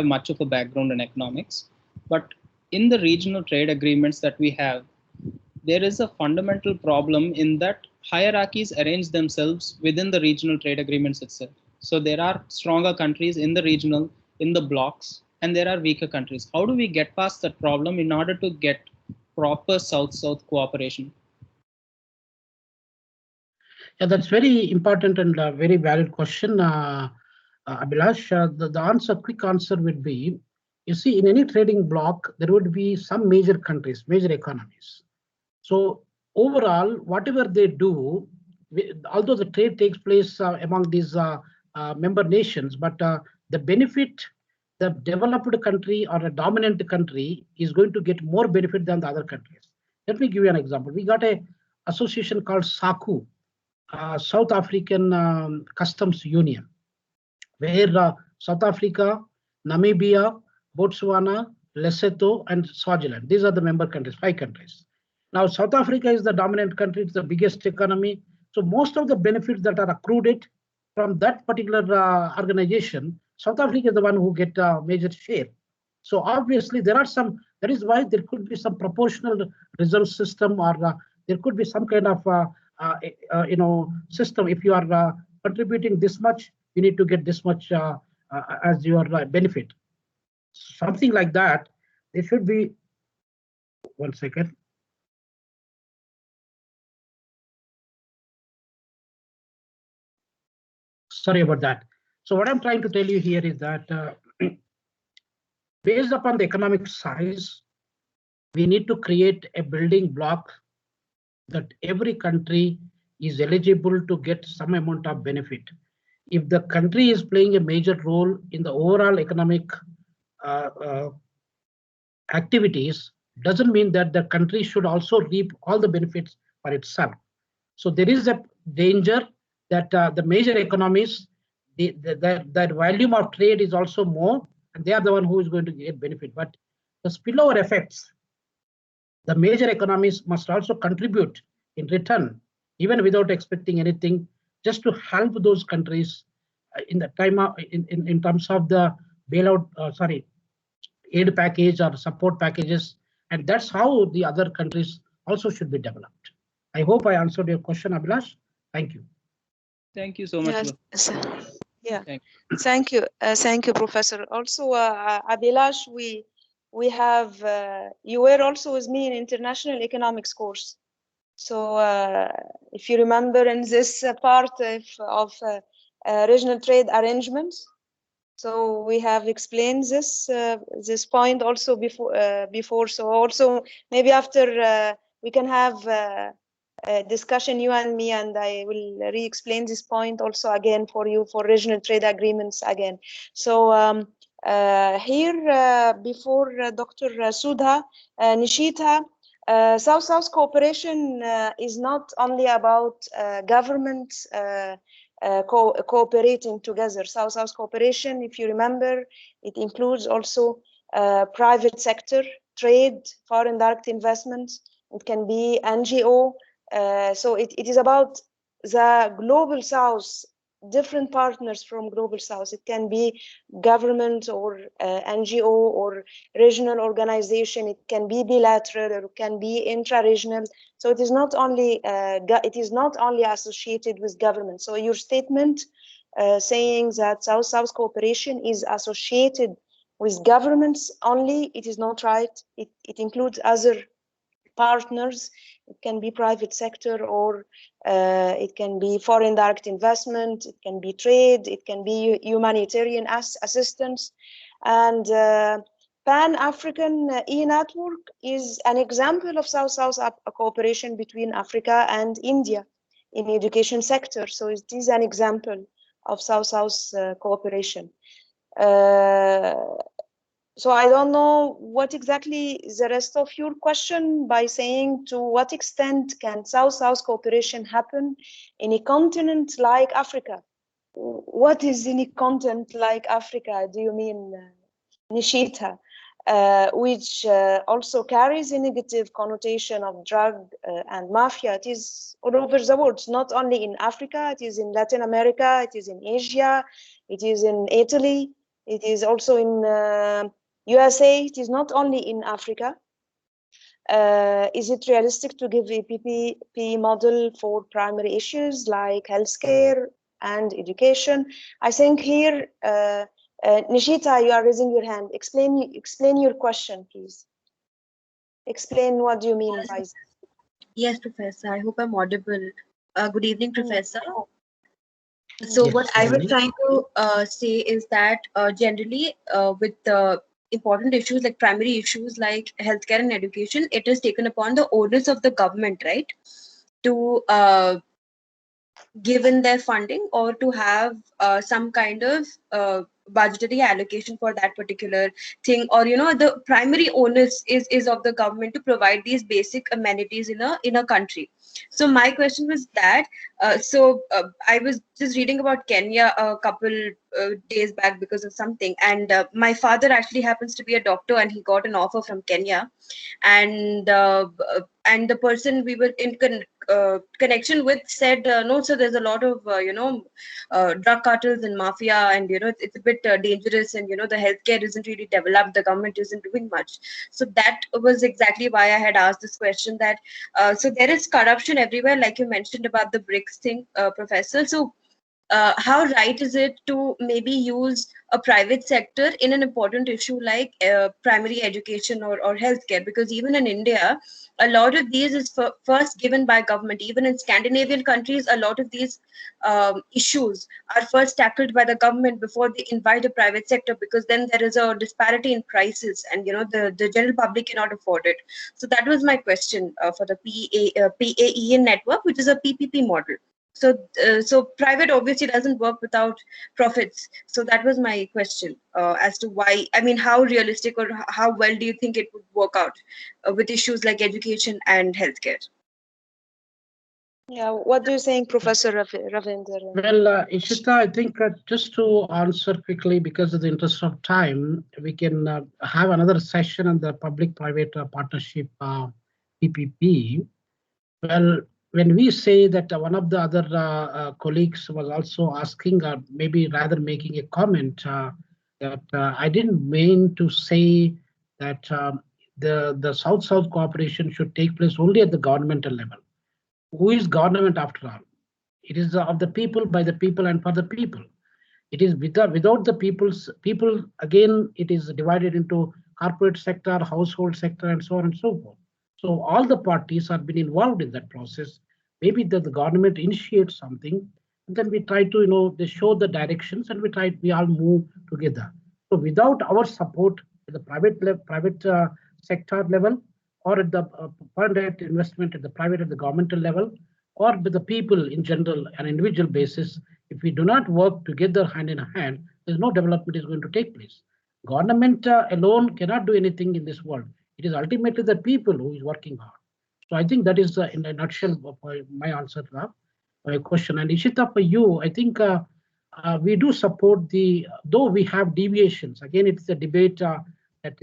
much of a background in economics. But in the regional trade agreements that we have, there is a fundamental problem in that hierarchies arrange themselves within the regional trade agreements itself. So there are stronger countries in the blocks, and there are weaker countries. How do we get past that problem in order to get proper South-South cooperation? Yeah, that's very important and very valid question, Abhilash. The quick answer would be, you see, in any trading bloc, there would be some major countries, major economies. So overall, whatever they do, although the trade takes place among these member nations, but the benefit, the developed country or a dominant country is going to get more benefit than the other countries. Let me give you an example. We got a association called SACU, South African Customs Union, where South Africa, Namibia, Botswana, Lesotho, and Swaziland, these are the member countries, 5 countries. Now, South Africa is the dominant country, it's the biggest economy. So most of the benefits that are accrued from that particular organization, South Africa is the one who get a major share. So obviously there are some, that is why there could be some proportional result system, or there could be some kind of system. If you are contributing this much, you need to get this much as your benefit. Something like that. There should be, one second. Sorry about that. So what I'm trying to tell you here is that based upon the economic size, we need to create a building block that every country is eligible to get some amount of benefit. If the country is playing a major role in the overall economic activities, doesn't mean that the country should also reap all the benefits for itself. So there is a danger that the major economies, that volume of trade is also more, and they are the one who is going to get benefit. But the spillover effects, the major economies must also contribute in return, even without expecting anything, just to help those countries in the time of, in terms of the bailout, aid package or support packages, and that's how the other countries also should be developed. I hope I answered your question, Abhilash. Thank you. Thank you so much. Yes. Yeah. Thank you. Thank you, Professor. Also, Abhilash, we have you were also with me in international economics course. So if you remember, in this part of regional trade arrangements, so we have explained this point also before. So also maybe after we can have a discussion, you and me, and I will re-explain this point also again for you for regional trade agreements again. So here before Dr. Sudha Nishita, South-South cooperation is not only about governments cooperating together. South-South cooperation, if you remember, it includes also private sector, trade, foreign direct investments. It can be NGO. So it is about the global South, different partners from global South. It can be government or NGO or regional organization. It can be bilateral or it can be intra-regional. So it is not only associated with government. So your statement saying that South-South cooperation is associated with governments only, it is not right. It includes other partners. It can be private sector, or it can be foreign direct investment, it can be trade, it can be humanitarian assistance. And Pan-African e-network is an example of South-South cooperation between Africa and India in the education sector. So it is an example of South-South cooperation. So I don't know what exactly is the rest of your question by saying to what extent can South-South cooperation happen in a continent like Africa? What is in a continent like Africa, do you mean, Nishita? which also carries a negative connotation of drug and mafia. It is all over the world, not only in Africa, it is in Latin America, it is in Asia, it is in Italy, it is also in USA, it is not only in Africa. Is it realistic to give a PPP model for primary issues like healthcare and education? I think here, Nishita, you are raising your hand. Explain your question, please. Explain what do you mean by that. Yes, Professor. I hope I'm audible. Good evening, Professor. So Yes, what I was Rena. trying to say is that generally with the important issues like primary issues like healthcare and education, it is taken upon the onus of the government, right, to given their funding or to have some kind of budgetary allocation for that particular thing, or the primary onus is of the government to provide these basic amenities in a country. So my question was that I was just reading about Kenya a couple days back because of something, and my father actually happens to be a doctor and he got an offer from Kenya, and the person we were in connection with said no sir, there's a lot of drug cartels and mafia, and it's a bit dangerous, and the healthcare isn't really developed, the government isn't doing much. So that was exactly why I had asked this question, that so there is corruption everywhere, like you mentioned about the Brics thing, Professor. So how right is it to maybe use a private sector in an important issue like primary education or healthcare? Because even in India, a lot of these is first given by government. Even in Scandinavian countries, a lot of these issues are first tackled by the government before they invite a private sector, because then there is a disparity in prices, and the general public cannot afford it. So that was my question for the PAEN network, which is a PPP model. So private obviously doesn't work without profits. So that was my question as to why. I mean, how realistic or how well do you think it would work out with issues like education and healthcare? Yeah, what do you think, Professor Ravinder? Well, Ishita, I think just to answer quickly, because of the interest of time, we can have another session on the public-private partnership PPP. Well, when we say that one of the other colleagues was also asking, maybe rather making a comment that I didn't mean to say that the South-South cooperation should take place only at the governmental level. Who is government after all? It is of the people, by the people, and for the people. It is without the people, again, it is divided into corporate sector, household sector, and so on and so forth. So all the parties have been involved in that process. Maybe that the government initiates something, and then we try to, they show the directions, and we all move together. So without our support at the private sector level, or at the private investment at the governmental level, or with the people in general, an individual basis, if we do not work together hand in hand, there's no development is going to take place. Government alone cannot do anything in this world. It is ultimately the people who is working hard. So I think that is in a nutshell my answer to my question. And Ishita, for you, I think we do support though we have deviations. Again, it's a debate that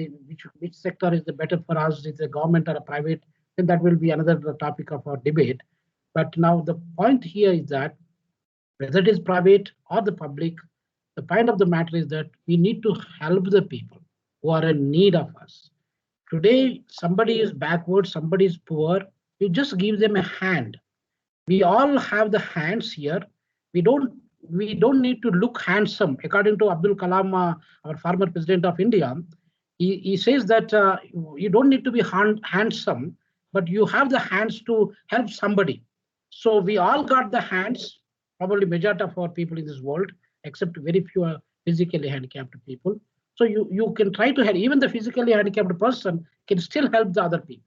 which sector is the better for us, is the government or a private, then that will be another topic of our debate. But now the point here is that whether it is private or the public, the point of the matter is that we need to help the people who are in need of us. Today, somebody is backward, somebody is poor, you just give them a hand. We all have the hands here. We don't need to look handsome. According to Abdul Kalam, our former president of India, he says that you don't need to be handsome, but you have the hands to help somebody. So we all got the hands, probably majority of our people in this world, except very few physically handicapped people. So you can try to help. Even the physically handicapped person can still help the other people.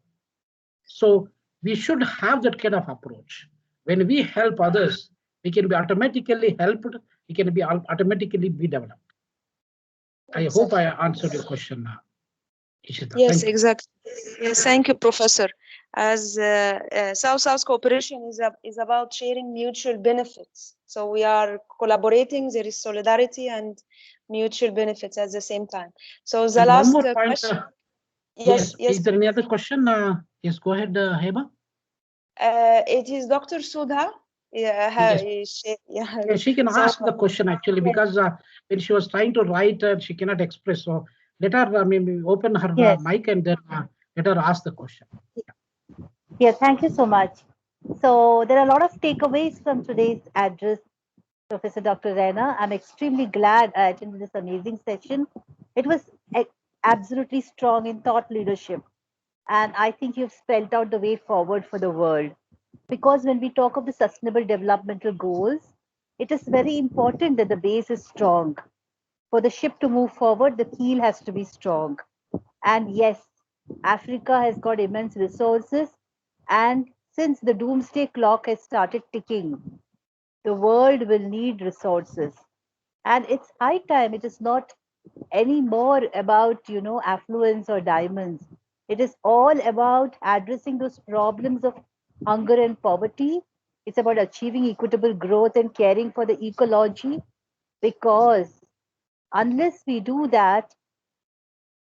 So we should have that kind of approach. When we help others, we can be automatically helped. We can be automatically be developed. I hope I answered your question now, Ishita. Yes, exactly. Yes, thank you, Professor. As South-South cooperation is about sharing mutual benefits. So we are collaborating, there is solidarity, and mutual benefits at the same time. So the And last one more point. question. Yes. Yes. Is there any other question? Yes, go ahead, Heba. It is Dr. Sudha. Yes. Yeah, she can ask the question actually, because when she was trying to write, she cannot express. So let her maybe open her mic and then let her ask the question. Yeah, thank you so much. So there are a lot of takeaways from today's address, Professor Dr. Rena. I'm extremely glad I attended this amazing session. It was absolutely strong in thought leadership. And I think you've spelled out the way forward for the world. Because when we talk of the sustainable developmental goals, it is very important that the base is strong. For the ship to move forward, the keel has to be strong. And yes, Africa has got immense resources. And since the doomsday clock has started ticking, the world will need resources. And it's high time. It is not anymore about, affluence or diamonds. It is all about addressing those problems of hunger and poverty. It's about achieving equitable growth and caring for the ecology, because unless we do that,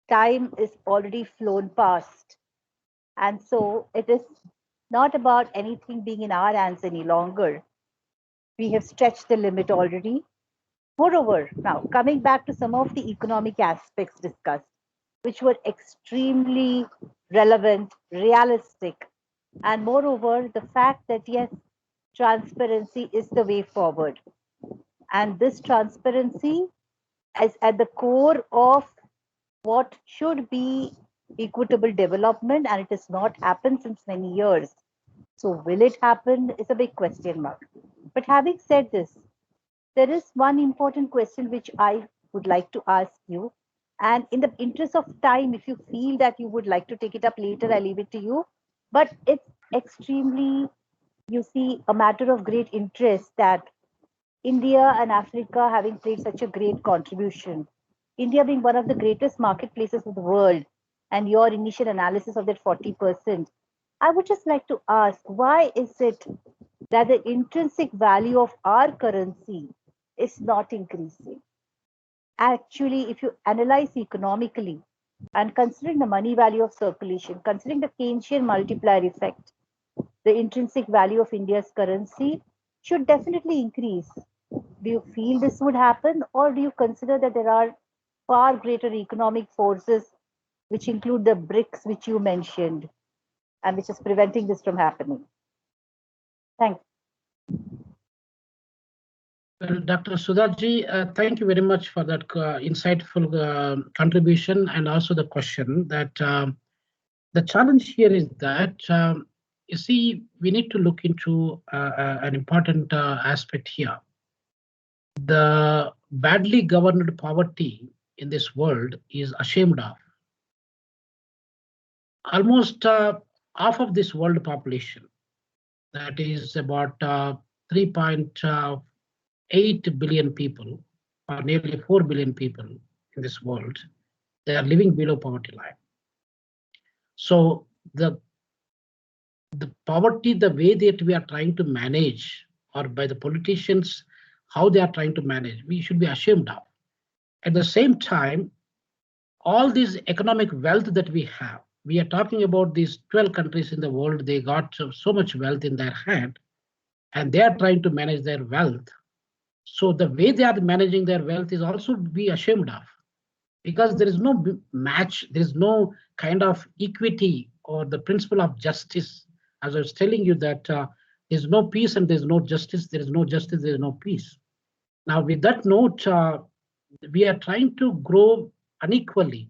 time is already flown past. And so it is not about anything being in our hands any longer. We have stretched the limit already. Moreover, now coming back to some of the economic aspects discussed, which were extremely relevant, realistic, and moreover, the fact that yes, transparency is the way forward. And this transparency is at the core of what should be equitable development, and it has not happened since many years. So, will it happen is a big question mark. But having said this, there is one important question which I would like to ask you. And in the interest of time, if you feel that you would like to take it up later, I leave it to you. But it's extremely, you see, a matter of great interest that India and Africa having played such a great contribution. India being one of the greatest marketplaces of the world, and your initial analysis of that 40%. I would just like to ask, why is it that the intrinsic value of our currency is not increasing? Actually, if you analyze economically and considering the money value of circulation, considering the Keynesian multiplier effect, the intrinsic value of India's currency should definitely increase. Do you feel this would happen, or do you consider that there are far greater economic forces, which include the Brics, which you mentioned, and which is preventing this from happening? Thank you. Well, Dr. Sudhaji, thank you very much for that insightful contribution, and also the question that the challenge here is that, you see, we need to look into an important aspect here. The badly governed poverty in this world is ashamed of. Almost half of this world population, that is about 3.8 billion people, or nearly 4 billion people in this world, they are living below poverty line. So the poverty, the way that we are trying to manage, or by the politicians, how they are trying to manage, we should be ashamed of. At the same time, all this economic wealth that we have, we are talking about these 12 countries in the world, they got so much wealth in their hand, and they are trying to manage their wealth. So the way they are managing their wealth is also to be ashamed of, because there is no match, there is no kind of equity or the principle of justice. As I was telling you that there's no peace and there's no justice, there is no justice, there is no peace. Now with that note, we are trying to grow unequally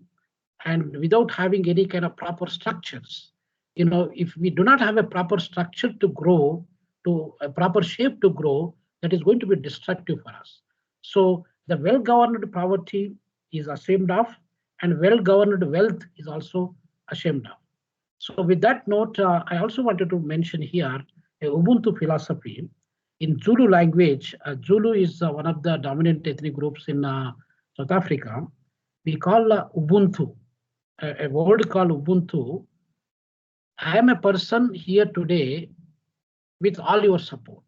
and without having any kind of proper structures. If we do not have a proper structure to grow, to a proper shape to grow, that is going to be destructive for us. So the well-governed poverty is ashamed of, and well-governed wealth is also ashamed of. So with that note, I also wanted to mention here a Ubuntu philosophy. In Zulu language, Zulu is one of the dominant ethnic groups in South Africa. We call Ubuntu, a word called Ubuntu. I am a person here today with all your support.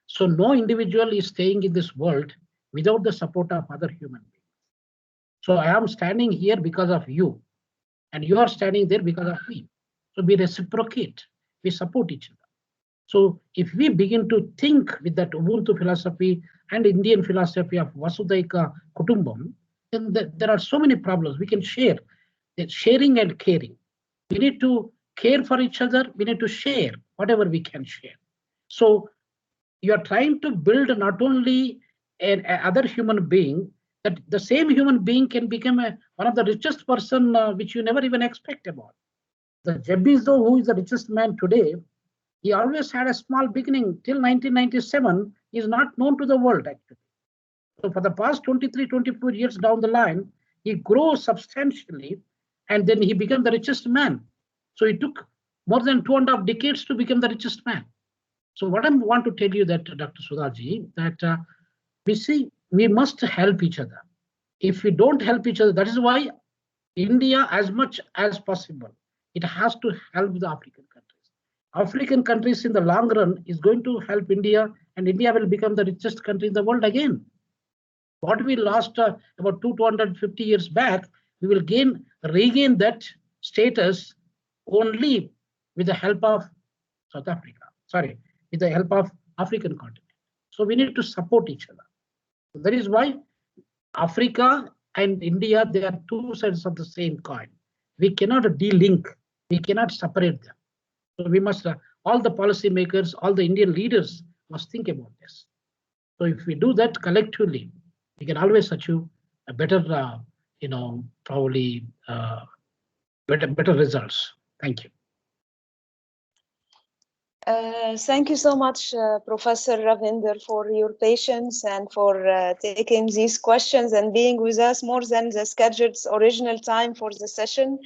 So no individual is staying in this world without the support of other human beings. So I am standing here because of you, and you are standing there because of me. So we reciprocate, we support each other. So if we begin to think with that Ubuntu philosophy and Indian philosophy of Vasudhaika Kutumbam, then there are so many problems we can share. It's sharing and caring. We need to care for each other. We need to share whatever we can share. So you are trying to build not only an other human being, that the same human being can become one of the richest person which you never even expect about. The Jebbizo, who is the richest man today, he always had a small beginning till 1997. He is not known to the world actually. So for the past 23, 24 years down the line, he grows substantially, and then he became the richest man. So it took more than 2.5 decades to become the richest man. So what I want to tell you that, Dr. Sudhaji, that we must help each other. If we don't help each other, that is why India, as much as possible, it has to help the African countries. African countries in the long run is going to help India, and India will become the richest country in the world again. What we lost about 250 years back, we will regain that status only with the help of South Africa. Sorry, with the help of African continent. So we need to support each other. So that is why Africa and India, they are two sides of the same coin. We cannot de-link. We cannot separate them. So we must, all the policymakers, all the Indian leaders must think about this. So if we do that collectively, we can always achieve a better, probably better results. Thank you. Thank you so much, Professor Ravinder, for your patience and for taking these questions and being with us more than the scheduled original time for the session.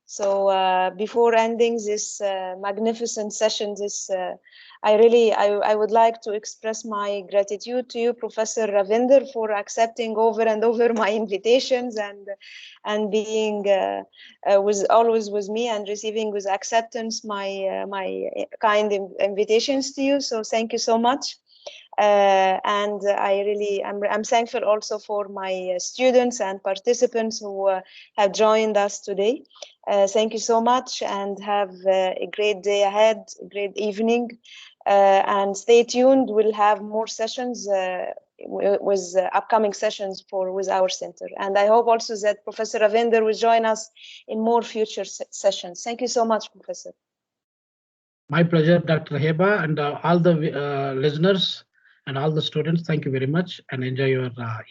So before ending this magnificent session, I would like to express my gratitude to you, Professor Ravinder, for accepting over and over my invitations and being always with me and receiving with acceptance my kind invitations to you. So thank you so much. And I'm thankful also for my students and participants who have joined us today. Thank you so much, and have a great day ahead, a great evening, and stay tuned. We'll have more sessions with upcoming sessions with our center. And I hope also that Professor Ravinder will join us in more future sessions. Thank you so much, Professor. My pleasure, Dr. Heba, and all the listeners and all the students. Thank you very much, and enjoy your